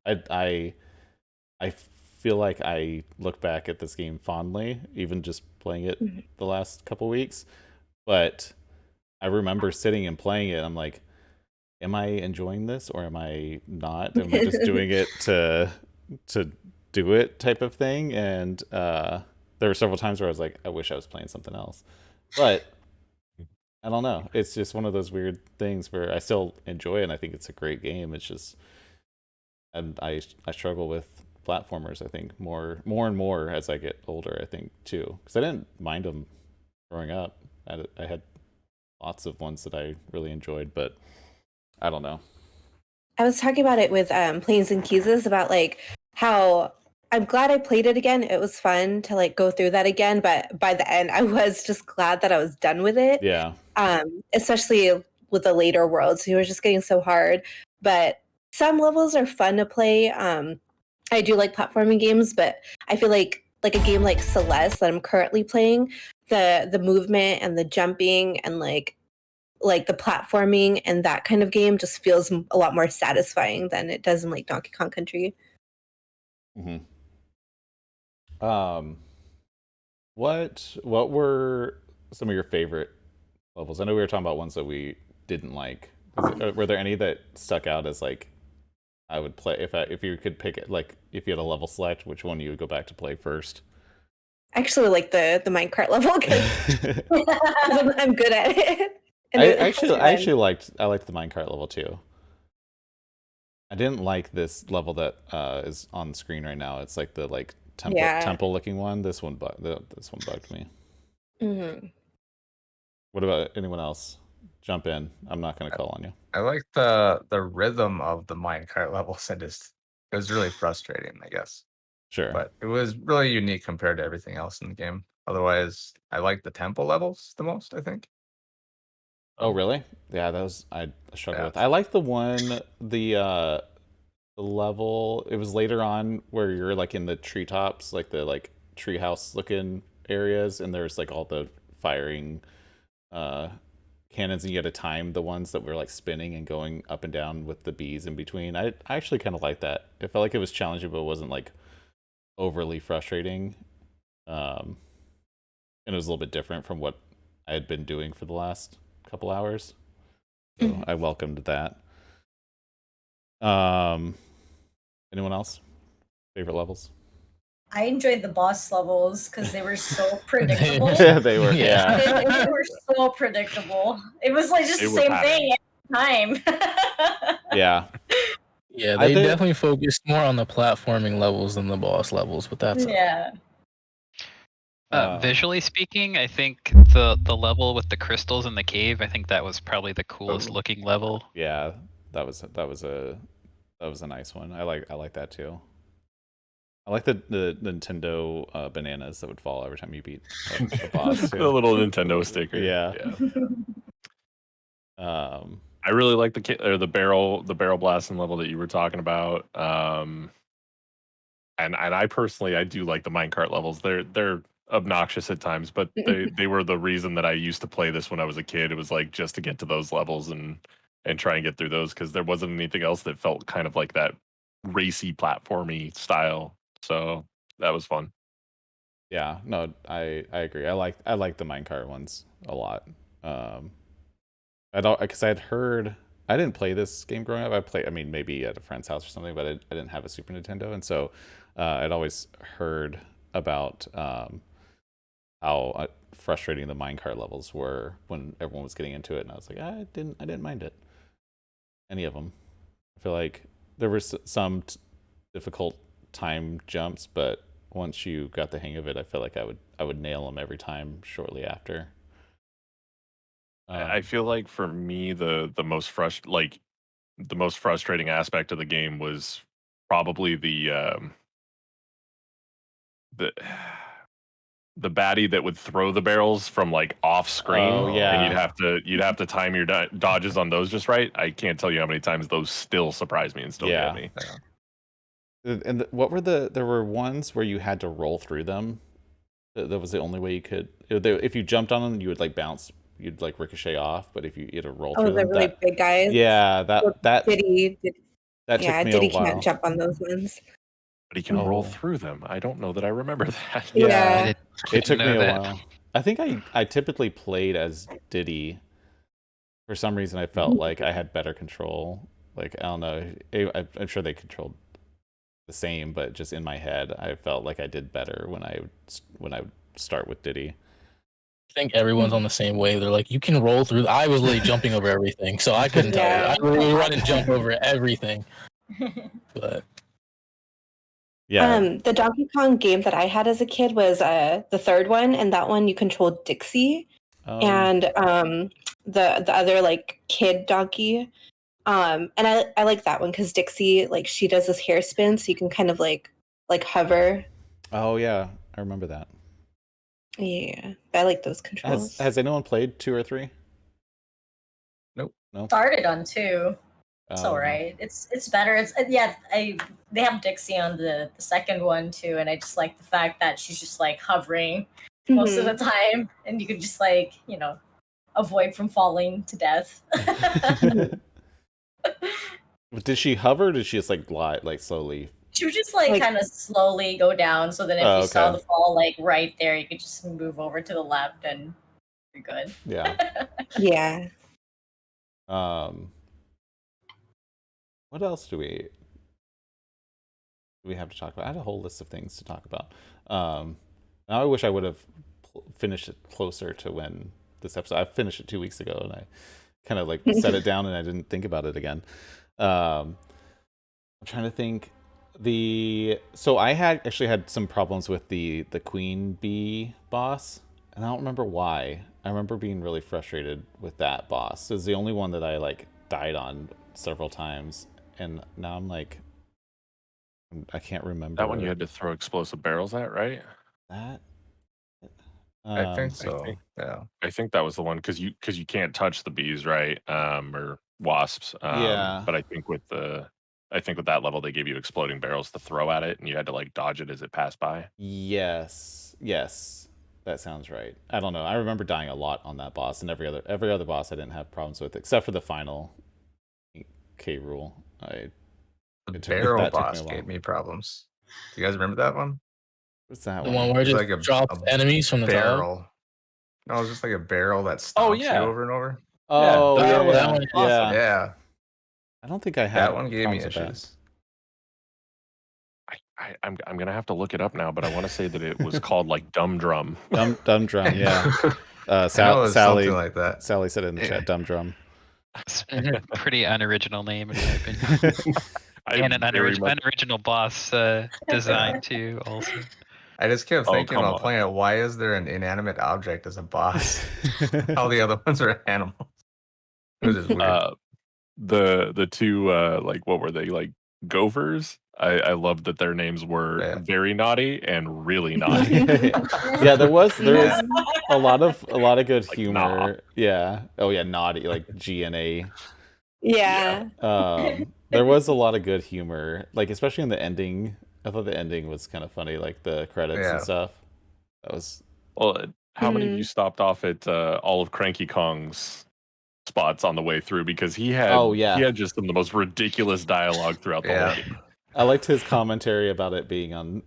I feel like I look back at this game fondly, even just playing it
Mhm.
the last couple weeks. But I remember sitting and playing it. I'm like, am I enjoying this or am I not? Am I just doing it to do it type of thing? And there were several times where I was like, I wish I was playing something else. But I don't know. It's just one of those weird things where I still enjoy it and I think it's a great game. It's just and I struggle with platformers. I think more and more as I get older. I think too because I didn't mind them growing up. I had lots of ones that I really enjoyed, but I don't know.
I was talking about it with Planes and Keys about like how I'm glad I played it again. It was fun to like go through that again, but by the end I was just glad that I was done with it.
Yeah.
Especially with the later worlds, it was just getting so hard. But some levels are fun to play. I do like platforming games, but I feel like a game like Celeste that I'm currently playing, the movement and the jumping and like the platforming and that kind of game just feels a lot more satisfying than it does in like Donkey Kong Country.
Mm-hmm. What were some of your favorite levels? I know we were talking about ones that we didn't like. Were there any that stuck out as like I would play if you could pick it, like if you had a level select, which one you would go back to play first?
I actually like the minecart level because I'm good at it. And
I
it's fun.
I liked the minecart level too. I didn't like this level that is on the screen right now. It's like the temple looking one. This one bugged me.
Mm-hmm.
What about anyone else? Jump in. I'm not going to call on you.
I like the rhythm of the minecart levels. It was really frustrating, I guess.
Sure.
But it was really unique compared to everything else in the game. Otherwise, I like the temple levels the most, I think.
Oh, really? Yeah, that was I struggled
Yeah.
with. I like the one the level. It was later on where you're like in the treetops, like the treehouse looking areas, and there's like all the firing uh cannons, and you had to time the ones that were like spinning and going up and down with the bees in between. I actually kind of like that. It felt like it was challenging, but it wasn't like overly frustrating. Um, and it was a little bit different from what I had been doing for the last couple hours. So I welcomed that. Anyone else? Favorite levels?
I enjoyed the boss levels because they were so predictable.
Yeah, they were. Yeah.
They were so predictable. It was like just
They
the
were
same
patterned.
thing every time.
Yeah.
Yeah,
I
they
think-
definitely focused more on the platforming levels than the boss levels, but that's
Yeah.
Visually speaking, I think the level with the crystals in the cave, I think that was probably the coolest looking level.
Yeah, that was a nice one. I like that too. I like the Nintendo bananas that would fall every time you beat a boss too.
The little Nintendo sticker.
Yeah.
I really like the barrel blasting level that you were talking about. And I personally I do like the minecart levels. They're obnoxious at times, but they were the reason that I used to play this when I was a kid. It was like just to get to those levels and try and get through those because there wasn't anything else that felt kind of like that racy platformy style. So that was fun.
Yeah, no, I agree. I like the minecart ones a lot. I don't because I had heard I didn't play this game growing up. I mean maybe at a friend's house or something, but I didn't have a Super Nintendo, and so I'd always heard about how frustrating the minecart levels were when everyone was getting into it, and I was like, I didn't mind it. Any of them. I feel like there were some difficult time jumps, but once you got the hang of it, I feel like I would nail them every time shortly after.
I feel like for me the most the most frustrating aspect of the game was probably the the baddie that would throw the barrels from like off screen.
Oh, yeah.
And you'd have to time your dodges on those just right. I can't tell you how many times those still surprise me and still
Yeah.
get me.
And what were there were ones where you had to roll through them. That was the only way you could. If you jumped on them, you would like bounce. You'd like ricochet off. But if you had to roll through
The
them,
really big guys.
yeah, that
Diddy
took me a
Diddy
while.
can't jump on those ones.
But he can roll
Oh.
through them. I don't know that I remember that.
Yeah.
It took me
know
a
that.
while. I think I typically played as Diddy. For some reason, I felt like I had better control. Like I don't know. I'm sure they controlled the same, but just in my head, I felt like I did better when I would start with Diddy.
think everyone's on the same wave. They're like, you can roll through. I was literally jumping over everything, so I couldn't tell you.
Yeah.
I really run and jump over everything. But
Yeah.
The Donkey Kong game that I had as a kid was the third one, and that one you controlled Dixie and the other like kid donkey. And I like that one because Dixie, like, she does this hair spin, so you can kind of like hover.
Oh yeah, I remember that.
Yeah, I like those controls.
Has anyone played 2 or 3?
Nope.
No.
Started on 2. It's
Oh,
all right. It's better. It's yeah. They have Dixie on the second one too, and I just like the fact that she's just like hovering most of the time, and you could just like avoid from falling to death.
Did she hover? Or did she just like glide, like slowly?
She would just like kind of slowly go down, so then if you saw the fall like right there, you could just move over to the left and you're good.
Yeah.
Yeah.
What else do we have to talk about? I had a whole list of things to talk about. Now I wish I would have finished it closer to when this episode. I finished it 2 weeks ago, and I kind of like set it down, and I didn't think about it again. I'm trying to think. So I actually had some problems with the queen bee boss, and I don't remember why. I remember being really frustrated with that boss. It was the only one that I like died on several times, and now I'm like, I can't remember.
That one you had to throw explosive barrels at, right?
That.
I think so.
I think that was the one because you can't touch the bees, right? Or wasps.
Yeah.
But I think with that level they gave you exploding barrels to throw at it, and you had to like dodge it as it passed by.
Yes. That sounds right. I don't know. I remember dying a lot on that boss, and every other boss I didn't have problems with, except for the final K rule.
The barrel boss gave me problems. Do you guys remember that one?
What's that
the
one?
one where it just drops enemies from the
barrel.
top?
No, it was just like a barrel that stomps you over and over.
Oh,
that one is
yeah.
awesome.
Yeah.
I don't think I had
that one gave me
problems with that.
issues.
I'm gonna have to look it up now, but I want to say that it was called like Dumb Drum.
Dumb Drum, yeah.
Sally,
something
like that.
Sally said in the chat, Dumb Drum.
Pretty unoriginal name in my opinion. And an unoriginal boss design too, also.
I just kept thinking while playing it, why is there an inanimate object as a boss? All the other ones are animals. It was just weird.
The two like what were they, like gophers? I loved that their names were very naughty and really naughty.
Yeah, there was a lot of good like, humor. Nah. Yeah. Oh yeah, naughty, like GNA.
Yeah.
There was a lot of good humor, like especially in the ending. I thought the ending was kind of funny, like the credits and stuff. That was
how many of you stopped off at all of Cranky Kong's spots on the way through, because he had just some of the most ridiculous dialogue throughout the whole game.
I liked his commentary about it being on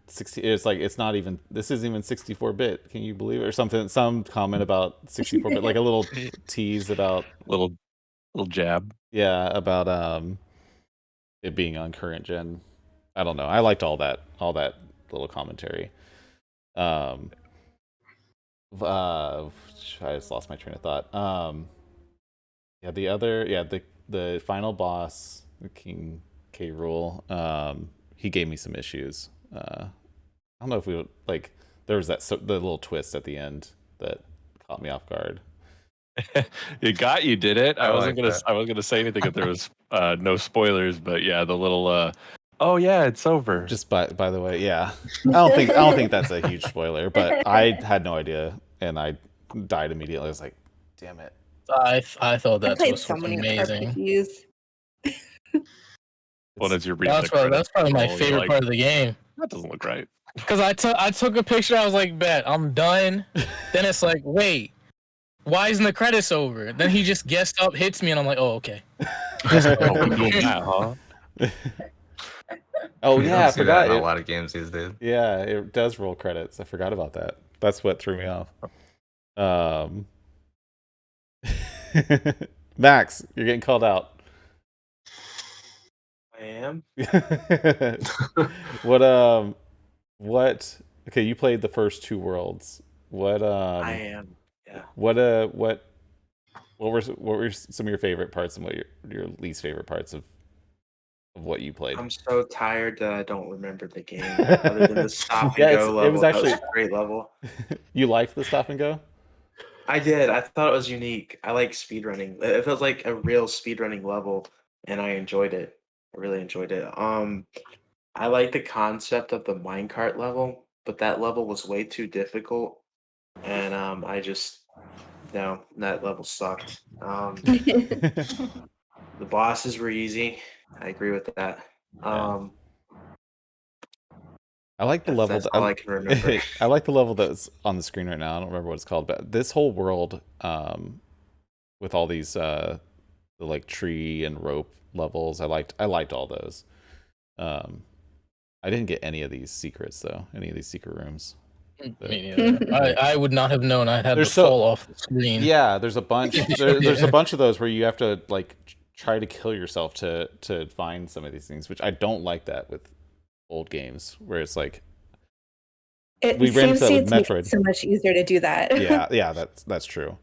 60. It's like this isn't even 64-bit. Can you believe it? Or something? Some comment about 64-bit, like a little tease about
little jab.
Yeah, about it being on current gen. I don't know. I liked all that little commentary. I just lost my train of thought. The final boss, the King K. Rool, he gave me some issues. I don't know if there was the little twist at the end that caught me off guard.
It got you, did it? I wasn't gonna say anything if there was no spoilers, but yeah, the little oh yeah, it's over.
Just by the way, yeah. I don't think that's a huge spoiler, but I had no idea and I died immediately. I was like, damn it.
I thought that was amazing.
Well, as you're reading
that's probably my favorite part of the game.
That doesn't look right.
Because I took a picture, I was like, bet, I'm done. Then it's like, wait, why isn't the credits over? Then he just guessed up, hits me, and I'm like, oh, okay.
Oh yeah, I forgot.
In a lot of games these days.
Yeah, it does roll credits. I forgot about that. That's what threw me off. Max, you're getting called out.
I am.
What Okay, you played the first two worlds. What
I am. Yeah.
what were some of your favorite parts and what your least favorite parts of what you played?
I'm so tired that I don't remember the game other than the stop and
Yeah,
go
it was
level. That was
actually
a great level.
you liked the stop and go?
I did. I thought it was unique. I like speedrunning. It feels like a real speedrunning level, and I enjoyed it. I really enjoyed it. I like the concept of the minecart level, but that level was way too difficult, and I just no, that level sucked. The bosses were easy. I agree with that.
Yeah.
Um,
I like the level
that's all I can remember.
I like the level that's on the screen right now. I don't remember what it's called, but this whole world with all these the like tree and rope levels, I liked all those. Um I didn't get any of these secrets though, any of these secret rooms.
Me neither. I would not have known I had to
There's so
fall off the screen.
Yeah, there's a bunch. There's a bunch of those where you have to like try to kill yourself to find some of these things, which I don't like that with old games, where it's like we ran into that with
Save states make it
Metroid.
so much easier to do that.
Yeah, that's true.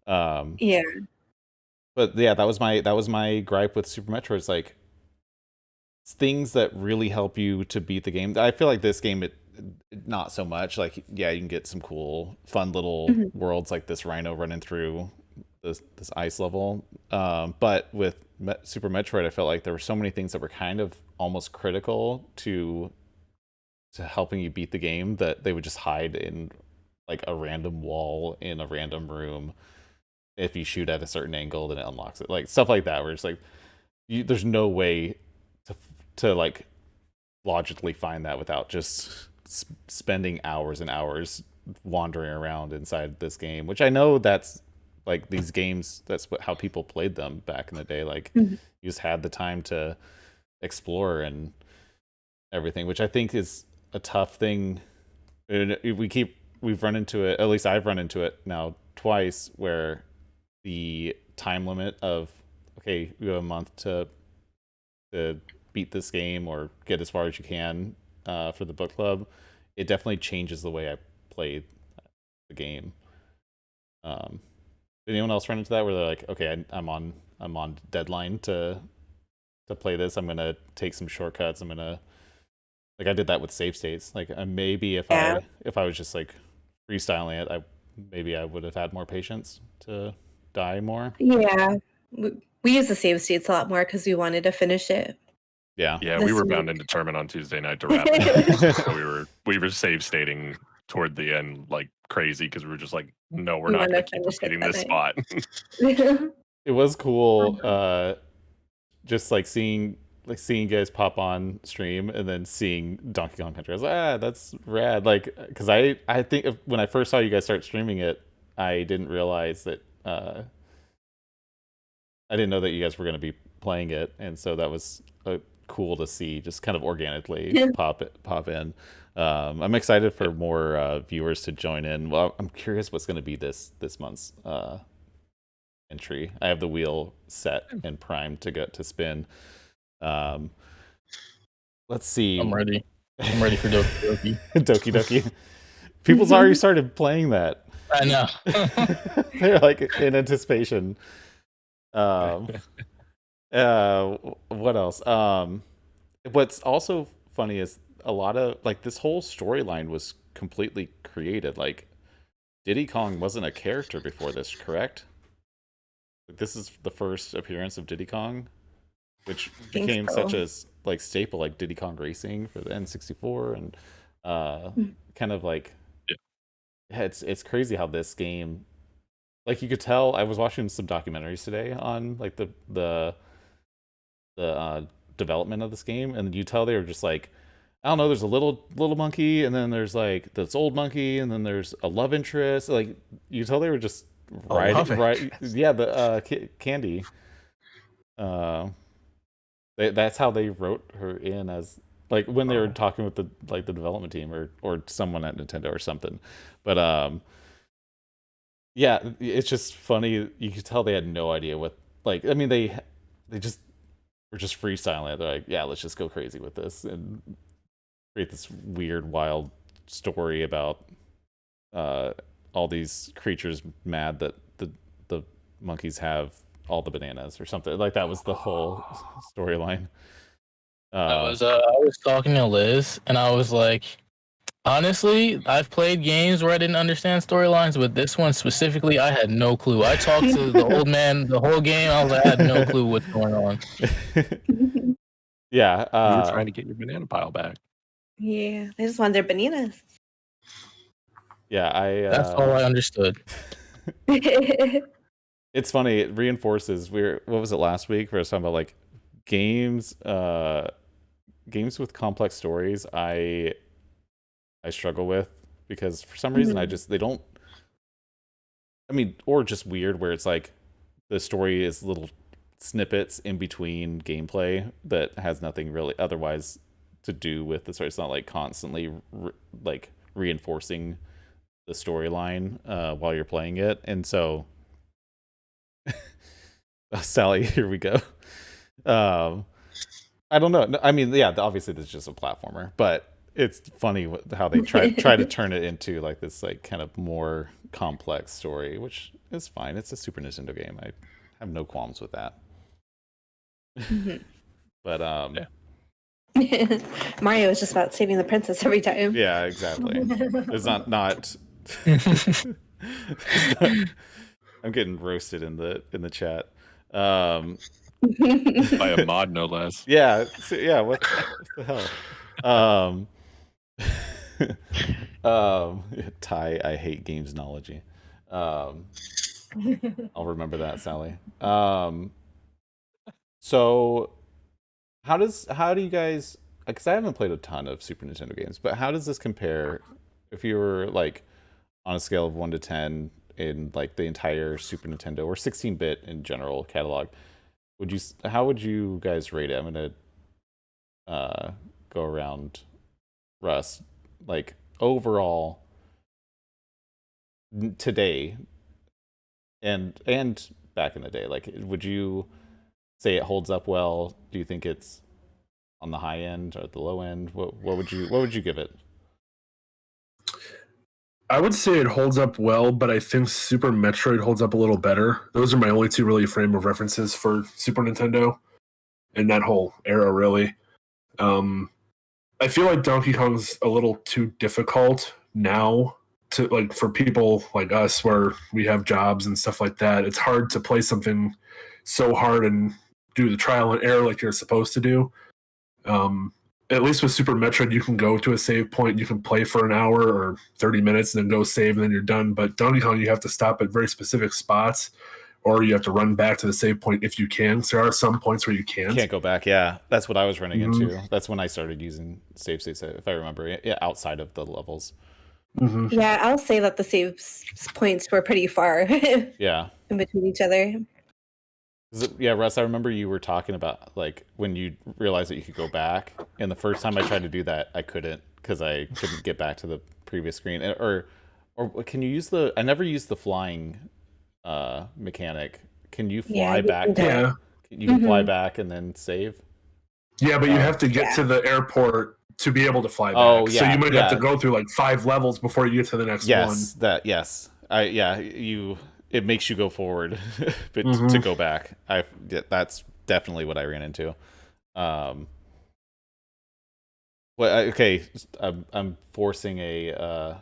Yeah.
But yeah, that was my gripe with Super Metroid. It's like things that really help you to beat the game. I feel like this game it not so much. Like yeah, you can get some cool, fun little worlds like this rhino running through this ice level. But with Super Metroid, I felt like there were so many things that were kind of almost critical to helping you beat the game that they would just hide in like a random wall in a random room. If you shoot at a certain angle, then it unlocks it. Like stuff like that, where it's like there's no way to like logically find that without just spending hours and hours wandering around inside this game. Which I know that's like these games. That's how people played them back in the day. Like you just had the time to explore and everything, which I think is a tough thing. We've run into it. At least I've run into it now twice, where the time limit of okay, you have a month to beat this game or get as far as you can for the book club. It definitely changes the way I play the game. Did anyone else run into that where they're like, okay, I'm on deadline to play this. I'm gonna take some shortcuts. I'm gonna like I did that with save states. Like maybe if I was just like freestyling it, maybe I would have had more patience to die more.
Yeah. We use the save states a lot more because we wanted to finish it.
Yeah.
Yeah, we were bound and determined on Tuesday night to wrap it up. So we were save stating toward the end like crazy because we were just like, no, we're not going to keep repeating this spot.
It was cool, just like seeing you guys pop on stream and then seeing Donkey Kong Country. I was like, that's rad. Like, because I think when I first saw you guys start streaming it, I didn't realize that I didn't know that you guys were going to be playing it, and so that was cool to see, just kind of organically pop in. I'm excited for more viewers to join in. Well, I'm curious what's going to be this month's entry. I have the wheel set and primed to get to spin. Let's see.
I'm ready. I'm ready for Doki Doki.
Doki Doki. People's already started playing that.
I know.
They're like in anticipation. What else? What's also funny is a lot of like this whole storyline was completely created. Like Diddy Kong wasn't a character before this, correct? Like, this is the first appearance of Diddy Kong, which became such a like staple, like Diddy Kong Racing for the N64, and kind of like it's crazy how this game, like you could tell. I was watching some documentaries today on like the development of this game, and you tell they were just like, I don't know, there's a little monkey, and then there's like this old monkey, and then there's a love interest. Like you tell they were just yeah, the Candy. That's how they wrote her in, as like when they were talking with the development team or someone at Nintendo or something. But yeah, it's just funny. You could tell they had no idea what, like, I mean, they just were just freestyling it. They're like, yeah, let's just go crazy with this and create this weird, wild story about all these creatures mad that the monkeys have all the bananas or something. Like that was the whole storyline.
I was talking to Liz, and I was like, honestly, I've played games where I didn't understand storylines, but this one specifically, I had no clue. I talked to the old man the whole game. I was like, I had no clue what's going on.
Yeah,
you were trying to get your banana pile back.
Yeah, they just want their bananas.
Yeah,
That's all I understood.
It's funny. It reinforces. What was it last week? Where I was talking about like games with complex stories. I struggle with because for some reason they don't. I mean, or just weird where it's like the story is little snippets in between gameplay that has nothing really otherwise to do with the story. It's not like constantly like reinforcing the storyline while you're playing it, and so Sally, here we go. I don't know. I mean, yeah, obviously this is just a platformer, but it's funny how they try to turn it into like this like kind of more complex story, which is fine. It's a Super Nintendo game. I have no qualms with that. But
yeah. Mario is just about saving the princess every time.
Yeah, exactly. It's not I'm getting roasted in the chat.
By a mod, no less.
Yeah, what the hell? Ty, I hate gamesnology. I'll remember that, Sally. So how do you guys, because I haven't played a ton of Super Nintendo games, but how does this compare if you were like on a scale of 1 to 10 in like the entire Super Nintendo or 16-bit in general catalog? How would you guys rate it? I'm gonna go around. Russ, like overall today and back in the day, like would you say it holds up well? Do you think it's on the high end or at the low end? What would you give it?
I would say it holds up well, but I think Super Metroid holds up a little better. Those are my only two really frame of references for Super Nintendo and that whole era, really. I feel like Donkey Kong's a little too difficult now to like for people like us where we have jobs and stuff like that. It's hard to play something so hard and do the trial and error like you're supposed to do. At least with Super Metroid, you can go to a save point, you can play for an hour or 30 minutes and then go save and then you're done. But Donkey Kong, you have to stop at very specific spots or you have to run back to the save point if you can. So there are some points where you can't
go back. Yeah, that's what I was running into. That's when I started using save states, if I remember. Yeah, outside of the levels.
Yeah, I'll say that the save points were pretty far.
Yeah,
in between each other.
Yeah, Russ, I remember you were talking about like when you realized that you could go back, and the first time I tried to do that, I couldn't because I couldn't get back to the previous screen. Or can you use I never used the flying mechanic. Can you fly back?
Yeah,
you can fly back and then save.
Yeah, but you have to get to the airport to be able to fly back.
Oh, yeah,
so you might have to go through like 5 levels before you get to the next one.
It makes you go forward, but to go back, that's definitely what I ran into. Okay, I'm forcing a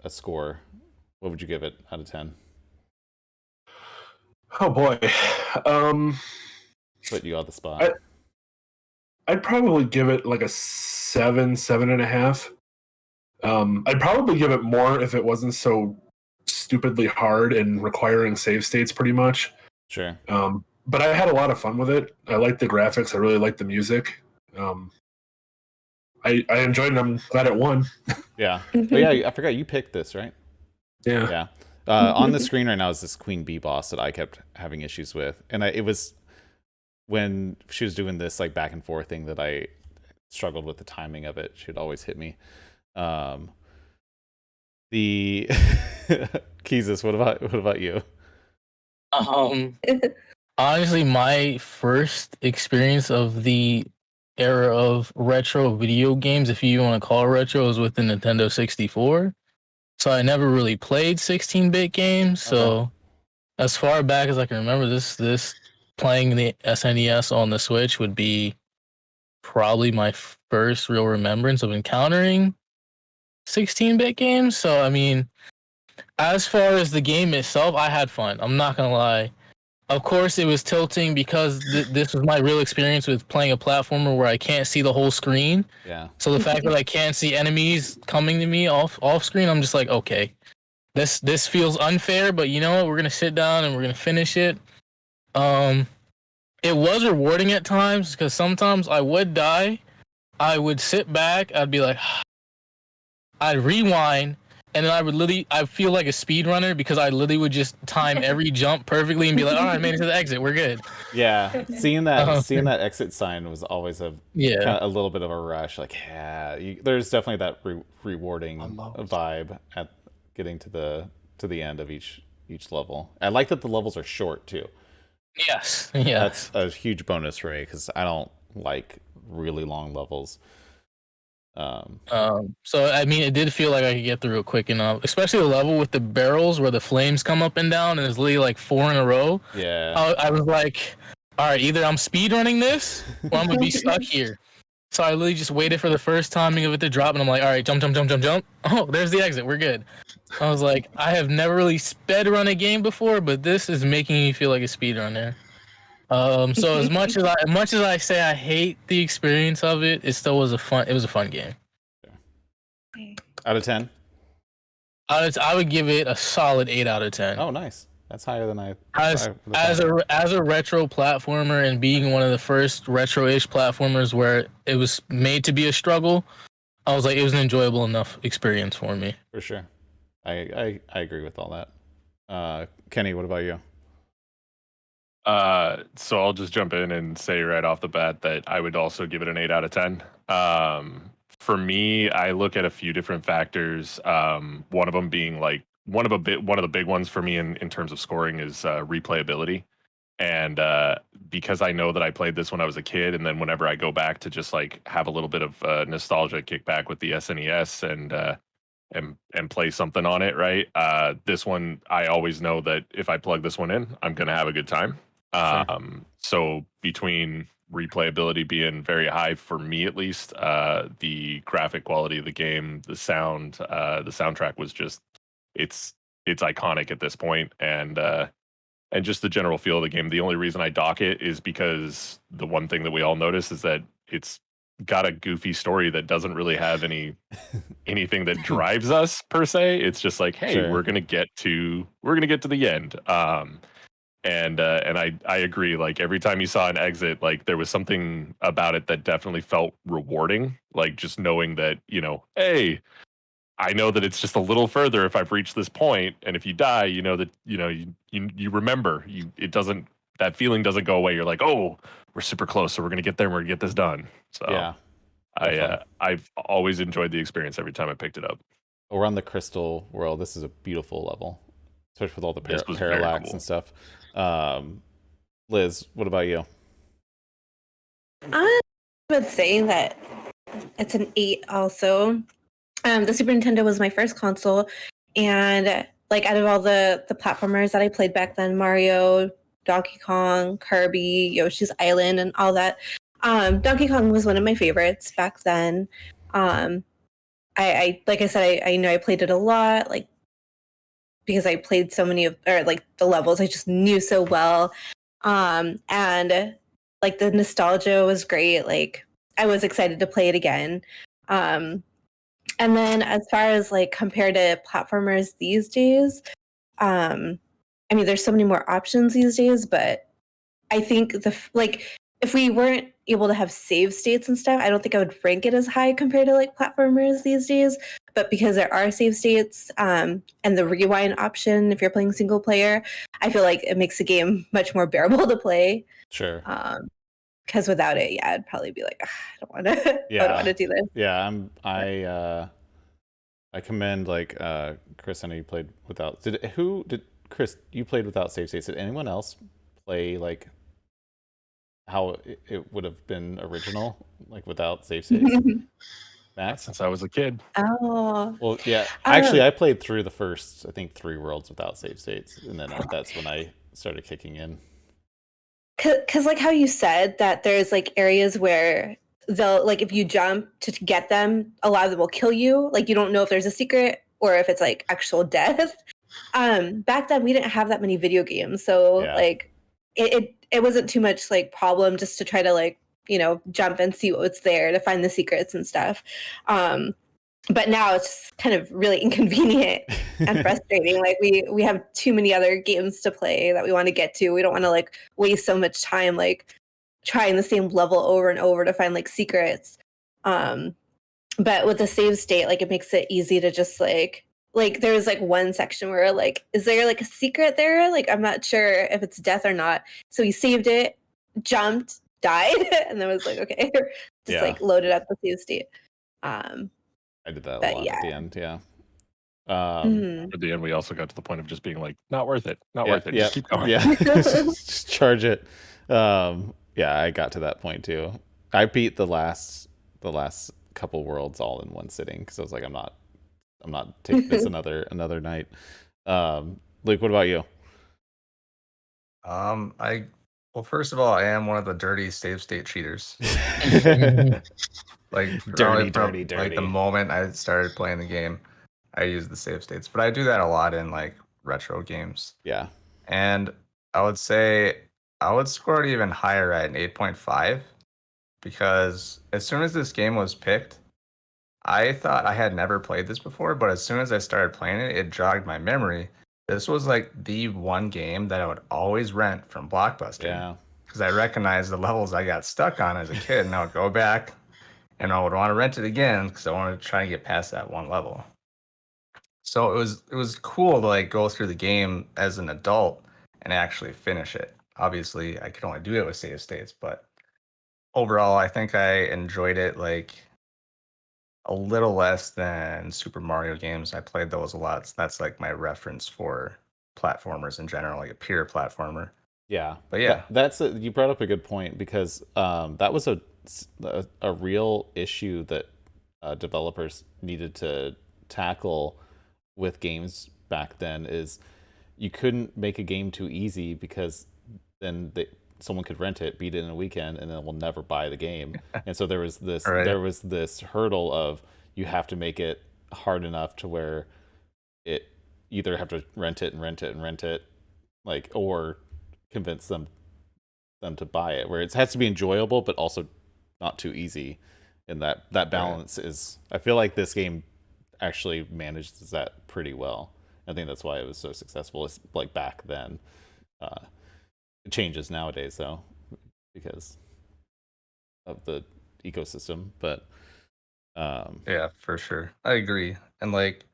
score. What would you give it out of 10?
Oh boy,
put you on the spot.
I'd probably give it like a 7.5. I'd probably give it more if it wasn't so stupidly hard and requiring save states pretty much.
Sure.
But I had a lot of fun with it. I liked the graphics. I really liked the music. I enjoyed it. I'm glad it won.
Yeah. Oh, yeah, I forgot you picked this, right?
Yeah.
Yeah. On the screen right now is this Queen Bee boss that I kept having issues with. And it was when she was doing this like back and forth thing that I struggled with the timing of it. She'd always hit me. The Keezus, what about you?
Honestly, my first experience of the era of retro video games, if you want to call it retro, was with the Nintendo 64. So I never really played 16-bit games. So as far back as I can remember, this playing the SNES on the Switch would be probably my first real remembrance of encountering 16-bit games. So I mean, as far as the game itself, I had fun. I'm not gonna lie. Of course, it was tilting because this was my real experience with playing a platformer where I can't see the whole screen.
Yeah.
So the fact that I can't see enemies coming to me off screen, I'm just like, okay, this feels unfair, but you know what? We're gonna sit down and we're gonna finish it. It was rewarding at times because sometimes I would die. I would sit back. I'd be like, I'd rewind, and then I feel like a speedrunner because I literally would just time every jump perfectly and be like, all right, I made it to the exit. We're good.
Yeah. Seeing that exit sign was always a little bit of a rush. Like, yeah, there's definitely that rewarding vibe at getting to the end of each level. I like that the levels are short too.
Yes. Yeah.
That's a huge bonus, Ray, because I don't like really long levels.
So I mean, it did feel like I could get through it quick enough, especially the level with the barrels where the flames come up and down, and there's literally like 4 in a row.
Yeah.
I was like, all right, either I'm speedrunning this or I'm gonna be stuck here. So I literally just waited for the first timing of it to drop, and I'm like, all right, jump, jump, jump, jump, jump. Oh, there's the exit. We're good. I was like, I have never really sped run a game before, but this is making me feel like a speedrunner. So as much as I say I hate the experience of it, it still was a fun game.
Out of 10?
I would give it a solid 8 out of 10.
Oh, nice. That's higher than I.
As a retro platformer and being one of the first retro-ish platformers where it was made to be a struggle, I was like, it was an enjoyable enough experience for me.
For sure, I agree with all that. Kenny, what about you?
So I'll just jump in and say right off the bat that I would also give it an 8 out of 10. For me, I look at a few different factors. One of them being like one of the big ones for me in terms of scoring is replayability. And because I know that I played this when I was a kid, and then whenever I go back to just like have a little bit of nostalgia kick back with the SNES and play something on it, right? This one, I always know that if I plug this one in, I'm gonna have a good time.
Sure.
So between replayability being very high for me at least, the graphic quality of the game, the soundtrack was just it's iconic at this point, and just the general feel of the game. The only reason I dock it is because the one thing that we all notice is that it's got a goofy story that doesn't really have anything that drives us per se. It's just like, hey,
Sure.
we're gonna get to the end. And I agree. Like every time you saw an exit, like there was something about it that definitely felt rewarding. Like just knowing that, hey, I know that it's just a little further if I've reached this point, and if you die, you know that you remember. That feeling doesn't go away. You're like, oh, we're super close, so we're gonna get there and we're gonna get this done. So
Yeah.
I've always enjoyed the experience every time I picked it up.
Around the Crystal World, this is a beautiful level, especially with all the
This was
parallax
very cool.
and stuff. Liz, what about you?
I would say that it's an 8 also. The Super Nintendo was my first console, and like out of all the platformers that I played back then, Mario, Donkey Kong, Kirby, Yoshi's Island, and all that, Donkey Kong was one of my favorites back then. I like I said, I know I played it a lot, like because I played so many like the levels I just knew so well, and like the nostalgia was great. Like I was excited to play it again. And then as far as like compared to platformers these days, I mean, there's so many more options these days, but I think if we weren't able to have save states and stuff, I don't think I would rank it as high compared to like platformers these days. But because there are save states and the rewind option, if you're playing single player, I feel like it makes the game much more bearable to play.
Sure.
Because without it, yeah, I'd probably be like, I don't want to.
Yeah.
I don't want to do this.
Yeah, I commend like Chris. I know you played without. Chris? You played without save states. Did anyone else play like how it would have been original, like without save states? Max?
Since I was a kid.
Oh.
Well, yeah. Actually, I played through the first, I think, 3 worlds without save states, and then that's when I started kicking in.
Because like how you said that there's like areas where they'll like if you jump to get them, a lot of them will kill you. Like you don't know if there's a secret or if it's like actual death. Back then we didn't have that many video games, so like it wasn't too much like problem just to try to like jump and see what's there to find the secrets and stuff. But now it's kind of really inconvenient and frustrating. Like we have too many other games to play that we want to get to. We don't want to like waste so much time like trying the same level over and over to find like secrets. But with the save state, like it makes it easy to just like there's like one section where like, is there like a secret there? Like I'm not sure if it's death or not. So he saved it, jumped, died, and then was like, okay, just like loaded up the save state.
I did that a lot at the end, yeah.
At the end, we also got to the point of just being like, not worth it, not worth it. Just keep going.
Yeah, just charge it. Yeah, I got to that point too. I beat the last couple worlds all in one sitting because I was like, I'm not taking this another night. Luke, what about you?
Well, first of all, I am one of the dirty save state cheaters. Like
dirty.
Like the moment I started playing the game, I use the save states, but I do that a lot in like retro games.
Yeah.
And I would say I would score it even higher at an 8.5 because as soon as this game was picked, I thought I had never played this before, but as soon as I started playing it, it jogged my memory. This was like the one game that I would always rent from Blockbuster.
Yeah.
Because I recognized the levels I got stuck on as a kid, and I would go back and I would want to rent it again because I wanted to try and get past that one level. So it was cool to like go through the game as an adult and actually finish it. Obviously, I could only do it with save states, but overall, I think I enjoyed it like a little less than Super Mario games. I played those a lot. So that's like my reference for platformers in general, like a pure platformer.
Yeah,
but yeah,
you brought up a good point because that was a real issue that developers needed to tackle with games back then. Is you couldn't make a game too easy because then someone could rent it, beat it in a weekend, and then will never buy the game. And so there was this hurdle of you have to make it hard enough to where it either have to rent it, like, or convince them to buy it, where it has to be enjoyable but also not too easy. And that balance is, I feel like this game actually manages that pretty well. I think that's why it was so successful. It's like back then. It changes nowadays though because of the ecosystem, but
yeah, for sure, I agree. And like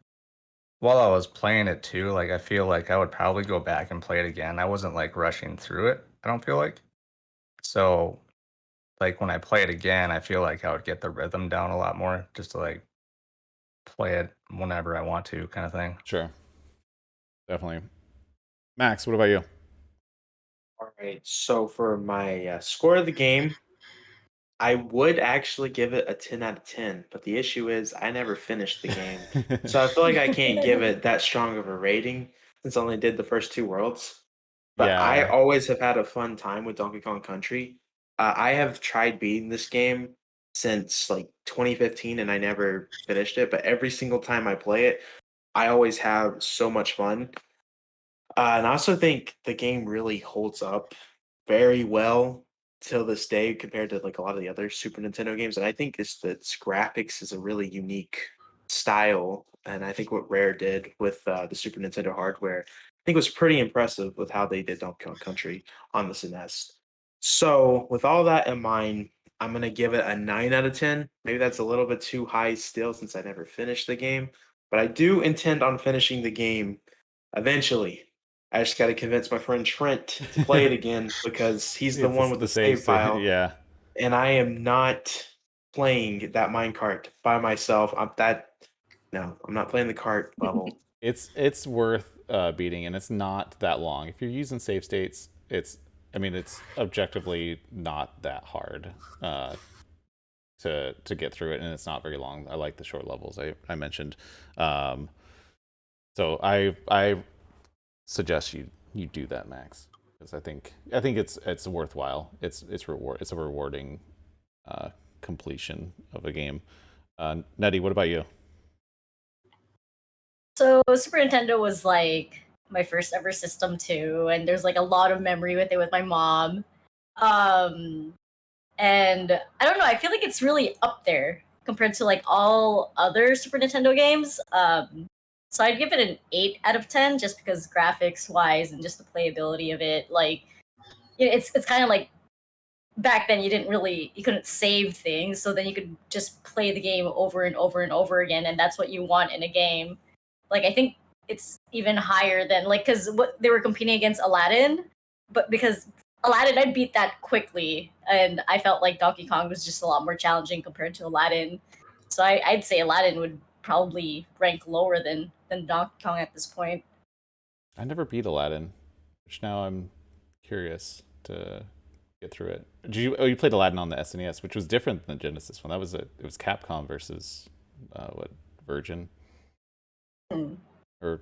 while I was playing it too, like I feel like I would probably go back and play it again. I wasn't like rushing through it, I don't feel like. So like when I play it again, I feel like I would get the rhythm down a lot more just to like play it whenever I want to, kind of thing.
Sure. Definitely. Max, what about you?
All right. So for my score of the game, I would actually give it a 10 out of 10, but the issue is I never finished the game. So I feel like I can't give it that strong of a rating since I only did the first 2 worlds. But I always have had a fun time with Donkey Kong Country. I have tried beating this game since like 2015 and I never finished it, but every single time I play it, I always have so much fun. And I also think the game really holds up very well till this day compared to like a lot of the other Super Nintendo games. And I think its graphics is a really unique style. And I think what Rare did with the Super Nintendo hardware, I think was pretty impressive with how they did Donkey Kong Country on the SNES. So with all that in mind, I'm gonna give it a 9 out of 10. Maybe that's a little bit too high still since I never finished the game, but I do intend on finishing the game eventually. I just got to convince my friend Trent to play it again because he's the one with the save file.
Yeah.
And I am not playing that minecart by myself. I'm not playing the cart level.
It's worth beating, and it's not that long. If you're using save states, it's I mean, it's objectively not that hard to get through it, and it's not very long. I like the short levels I mentioned. So I suggest you do that, Max, because I think it's worthwhile. It's a rewarding completion of a game. Nettie, what about you?
So Super Nintendo was like my first ever system too, and there's like a lot of memory with it with my mom. Um, and I don't know, I feel like it's really up there compared to like all other Super Nintendo games. So I'd give it an 8 out of 10 just because graphics wise and just the playability of it. Like, it's kind of like back then you couldn't save things, so then you could just play the game over and over and over again, and that's what you want in a game. Like I think it's even higher than like because what they were competing against Aladdin, but because Aladdin I beat that quickly, and I felt like Donkey Kong was just a lot more challenging compared to Aladdin. So I'd say Aladdin would probably rank lower than Donkey Kong at this point.
I never beat Aladdin, which now I'm curious to get through it. Did you? Oh, you played Aladdin on the SNES, which was different than the Genesis one. It was Capcom versus what, Virgin,
Hmm.
or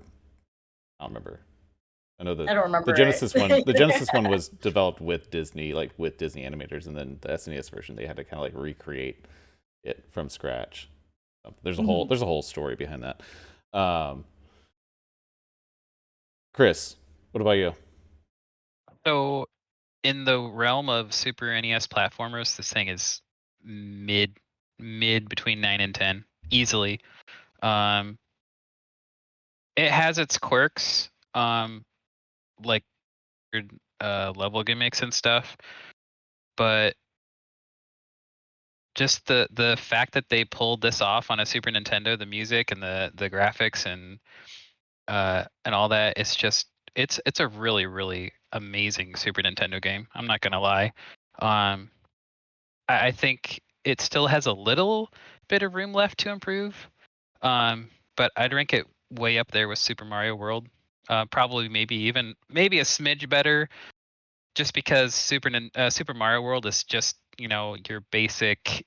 I don't remember. I know
I don't remember
the Genesis
it.
one. The Genesis one was developed with Disney, like with Disney animators, and then the SNES version they had to kind of like recreate it from scratch. There's a whole story behind that. Um, Chris, what about you?
So, in the realm of Super NES platformers, this thing is mid between 9 and 10 easily. Um, it has its quirks, like weird, level gimmicks and stuff, but just the fact that they pulled this off on a Super Nintendo, the music and the graphics and all that, it's a really amazing Super Nintendo game. I'm not gonna lie. Um, I think it still has a little bit of room left to improve. But I'd rank it way up there with Super Mario World. Probably maybe a smidge better, just because Super Mario World is just your basic.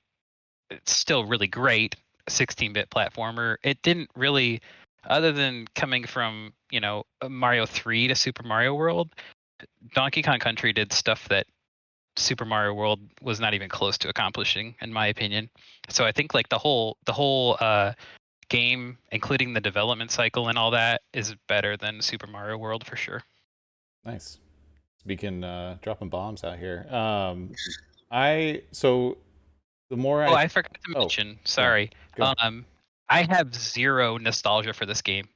It's still really great 16-bit platformer. It didn't really, other than coming from Mario 3 to Super Mario World, Donkey Kong Country did stuff that Super Mario World was not even close to accomplishing, in my opinion. So I think like the whole game, including the development cycle and all that, is better than Super Mario World for sure.
Nice. Speaking dropping bombs out here. I so the more
Oh,
I
I forgot to
oh
mention.
yeah,
Sorry.
go.
I have zero nostalgia for this game.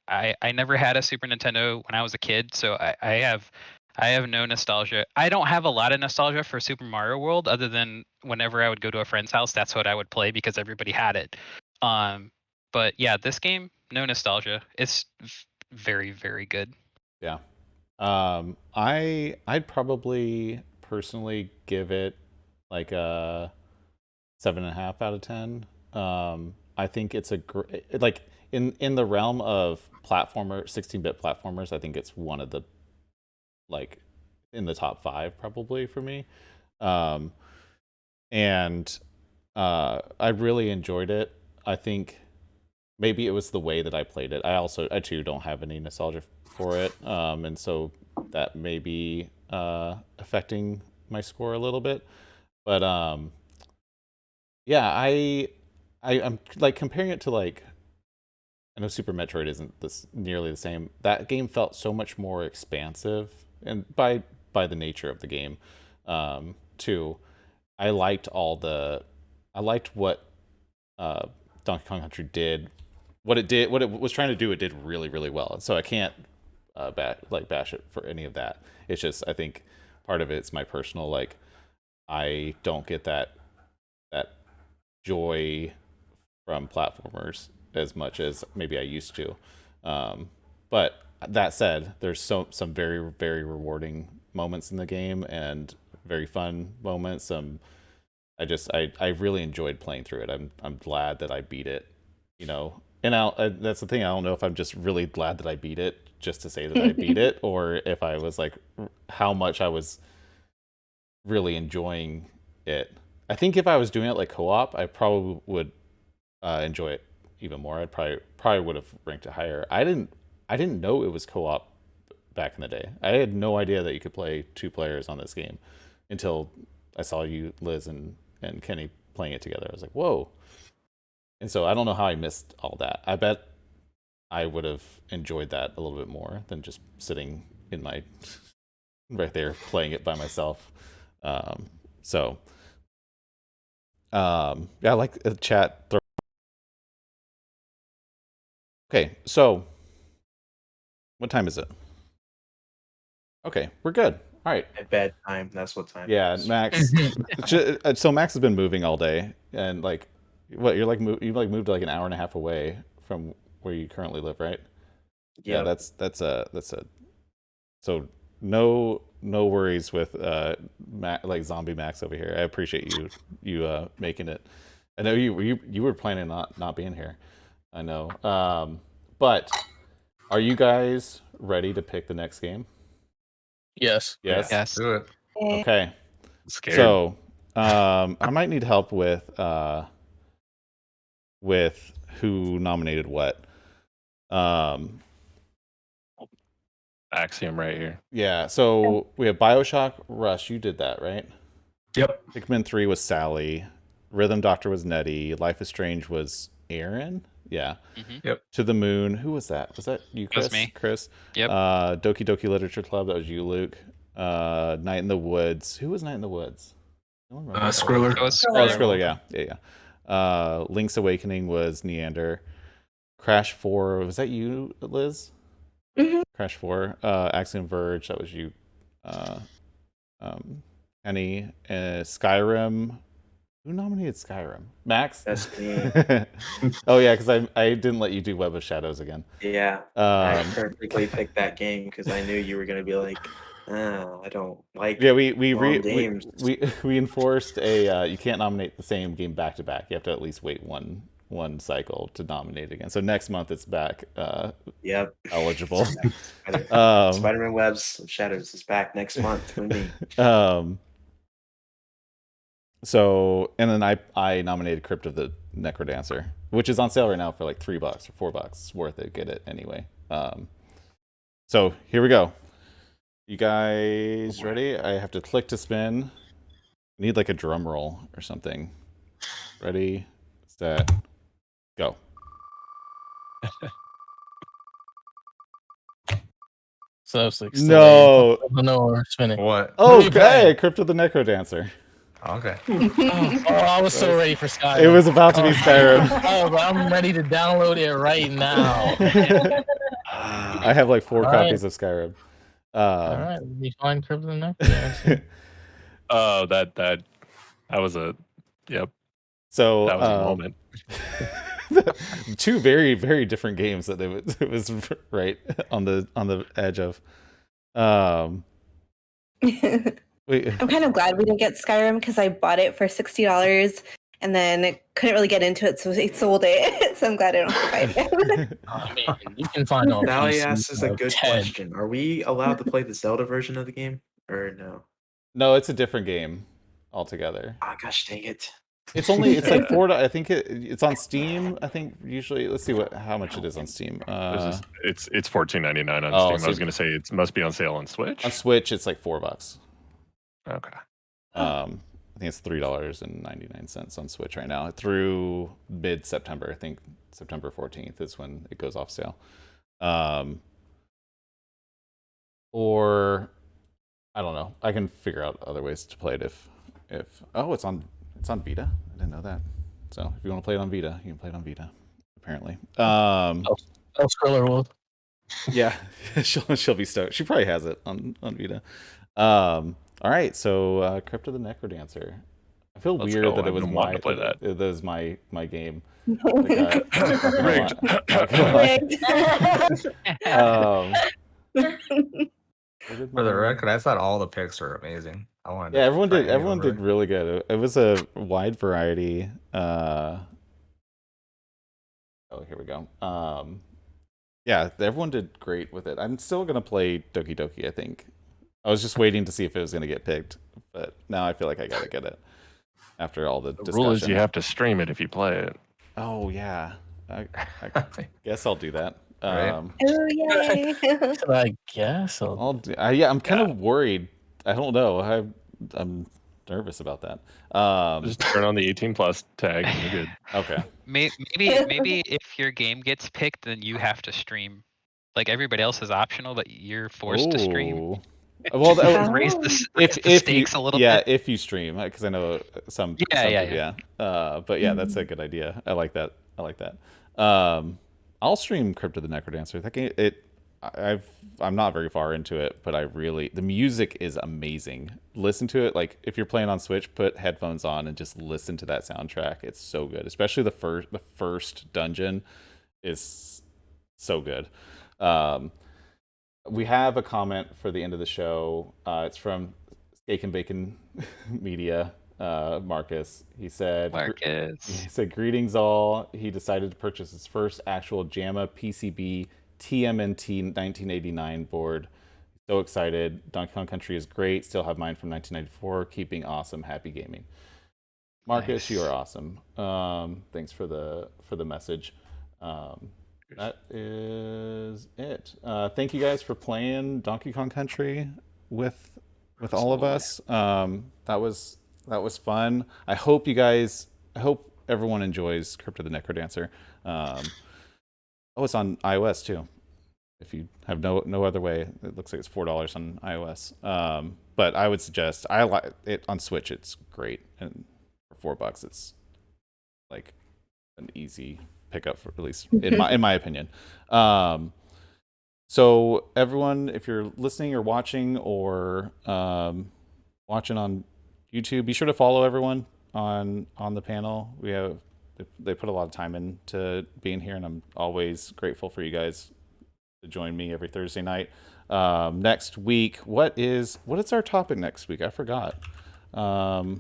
I never had a Super Nintendo when I was a kid, so I have no nostalgia. I don't have a lot of nostalgia for Super Mario World, other than whenever I would go to a friend's house, that's what I would play because everybody had it. Um, but yeah, this game, no nostalgia. It's very good.
Yeah. I'd probably personally give it like a 7.5 out of 10. I think it's a great, like, in the realm of 16-bit platformers. I think it's one of the, like, in the top five probably for me. Um, and I really enjoyed it. I think maybe it was the way that I played it. I too don't have any nostalgia for it, and so that may be affecting my score a little bit. But yeah, I'm like comparing it to, like, I know Super Metroid isn't this nearly the same. That game felt so much more expansive, and by the nature of the game, too. I liked I liked what Donkey Kong Country did, what it was trying to do. It did really well. So I can't bash it for any of that. It's just, I think part of it's my personal, like, I don't get that joy from platformers as much as maybe I used to. But that said, there's some very rewarding moments in the game and very fun moments. I really enjoyed playing through it. I'm glad that I beat it, that's the thing. I don't know if I'm just really glad that I beat it just to say that I beat it, or if I was like how much I was really enjoying it. I think if I was doing it like co-op, I probably would enjoy it even more. I'd probably would have ranked it higher. I didn't know it was co-op back in the day. I had no idea that you could play 2 players on this game until I saw you, Liz, and Kenny playing it together. I was like, whoa. And so I don't know how I missed all that. I bet I would have enjoyed that a little bit more than just sitting in my right there playing it by myself. So yeah, I like the chat. Okay, so what time is it? Okay, we're good. All right.
At bedtime, that's what time.
Yeah,
it is.
Max. So Max has been moving all day, and like, what you're like you like moved like an hour and a half away from where you currently live, right? Yeah,
Yep.
that's a so no worries with like zombie Max over here. I appreciate you making it. I know you were planning not being here. I know. But are you guys ready to pick the next game?
Yes.
Yes.
Yes.
Do it.
Okay.
Scared.
So, I might need help with who nominated what.
Axiom right here.
Yeah. So we have BioShock Rush. You did that, right?
Yep.
Pikmin 3 was Sally. Rhythm Doctor was Nettie. Life is Strange was Aaron. Yeah.
Mhm.
To the Moon. Who was that? Was that you,
That was
Chris?
me.
Chris.
Yep.
Doki Doki Literature Club. That was you, Luke. Night in the Woods. Who was Night in the Woods? I don't remember.
Skriller.
That was
Oh, Skriller, yeah. Link's Awakening was Neander. Crash 4, was that you, Liz?
Mhm.
Crash 4. Axiom Verge, that was you. Penny. Skyrim. Who nominated Skyrim? Max?
That's me.
Oh, yeah, because I didn't let you do Web of Shadows again.
Yeah. I perfectly picked that game because I knew you were gonna be like, oh, I don't like
Yeah,
long games.
we enforced a you can't nominate the same game back to back. You have to at least wait one cycle to nominate again. So next month it's back
Yep.
eligible.
Spider-Man Webs of Shadows is back next month for me.
So and then I nominated Crypt of the Necrodancer, which is on sale right now for like $3 or $4. It's worth it. Get it anyway. So here we go. You guys ready? I have to click to spin. I need like a drum roll or something. Ready, set, go.
So it's like
No.
or spinning.
What?
Okay, Crypt of the Necrodancer.
Okay.
Oh, I was so ready for Skyrim.
It was about to be Skyrim.
Oh, but I'm ready to download it right now.
I have like 4 copies of Skyrim.
All right, we find Crypt of the Necrodancer.
Oh, that was a yep.
So
That was a moment.
2 very very different games that it was right on the edge of. Wait.
I'm kind of glad we didn't get Skyrim because I bought it for $60 and then couldn't really get into it, so they sold it. So I'm glad I don't have to buy it again.
I mean, you can find all
Valley
pieces
asks is a
of
good
10.
question. Are we allowed to play the Zelda version of the game or no?
No, it's a different game altogether.
Oh gosh, dang it!
It's only it's like $4. I think it's on Steam. I think usually let's see how much it is on Steam.
It's $14.99 on
Oh,
Steam.
so
I was gonna say it must be on sale on Switch.
on Switch it's like $4.
Okay.
I think it's $3.99 on Switch right now through mid-September. I think September 14th is when it goes off sale. Or I don't know. I can figure out other ways to play it if it's on Vita. I didn't know that. So if you want to play it on Vita, you can play it on Vita. Apparently.
Skriller will.
Yeah, she'll be stoked. She probably has it on Vita. All right, so Crypt of the Necrodancer. I feel
Let's
weird
go.
that it
I've
was
been wanting to play that.
That was my game.
Rigged.
For the record, I thought all the picks were amazing. I wanted.
Yeah,
to
everyone
try
did.
any of
Everyone
them,
did really good. It was a wide variety Oh, here we go. Yeah, everyone did great with it. I'm still gonna play Doki Doki. I think I was just waiting to see if it was gonna get picked, but now I feel like I gotta get it after all the
The
discussion.
rule is you have to stream it if you play it.
Oh yeah, I guess I'll do that.
Right.
Oh yay!
So I guess
Yeah, I'm kind of worried. I don't know. I'm nervous about that.
Just turn on the 18+ tag and you're good.
Okay.
Maybe if your game gets picked, then you have to stream. Like everybody else is optional, but you're forced to stream.
Oh. Well,
Just raise the stakes a little bit.
if you stream, because I know some.
Yeah.
But yeah, that's a good idea. I like that. I'll stream Crypt of the Necrodancer. That game, I'm not very far into it, but the music is amazing. Listen to it, like if you're playing on Switch, put headphones on and just listen to that soundtrack. It's so good, especially the first dungeon is so good. We have a comment for the end of the show. It's from Steak and Bacon Media. Marcus. He said, greetings all. He decided to purchase his first actual JAMA PCB TMNT 1989 board. So excited. Donkey Kong Country is great. Still have mine from 1994. Keeping awesome. Happy gaming. Marcus, you are awesome. Thanks for the message. That is it. Thank you guys for playing Donkey Kong Country with all of us. That was fun. I hope everyone enjoys Crypt of the Necrodancer. It's on iOS too. If you have no other way, it looks like it's $4 on iOS. But I would suggest I like it on Switch. It's great, and for $4, it's like an easy pickup, for at least in my opinion. So everyone, if you're listening or watching or watching on YouTube, be sure to follow everyone on the panel. They put a lot of time into being here, and I'm always grateful for you guys to join me every Thursday night. Next week, what is our topic next week? I forgot. I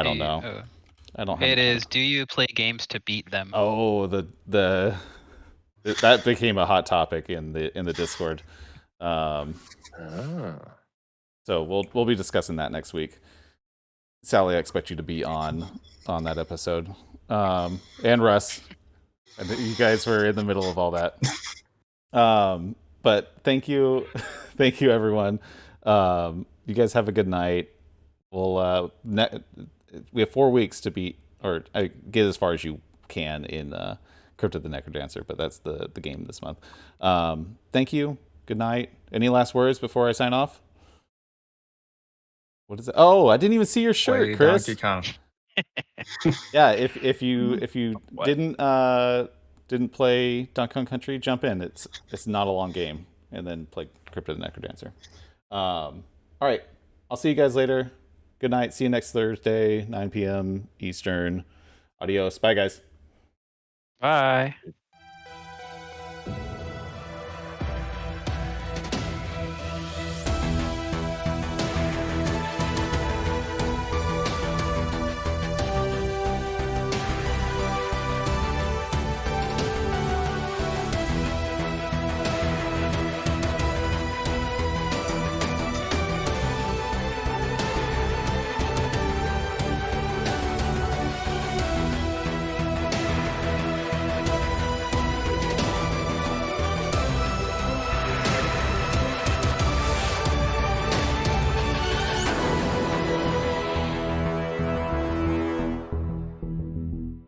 don't know. I don't have
It is. Do you play games to beat them?
Oh, that became a hot topic in the Discord. So we'll be discussing that next week. Sally, I expect you to be on that episode. And Russ, you guys were in the middle of all that. But thank you everyone. You guys have a good night. We'll we have 4 weeks to beat or get as far as you can in Crypt of the Necrodancer, but that's the game this month. Thank you. Good night. Any last words before I sign off? What is it? Oh, I didn't even see your shirt,
Play
Chris.
Donkey Kong.
Yeah, if you didn't play Donkey Kong Country, jump in. It's not a long game, and then play Crypt of the Necrodancer. All right, I'll see you guys later. Good night. See you next Thursday, 9 p.m. Eastern. Adios. Bye, guys.
Bye.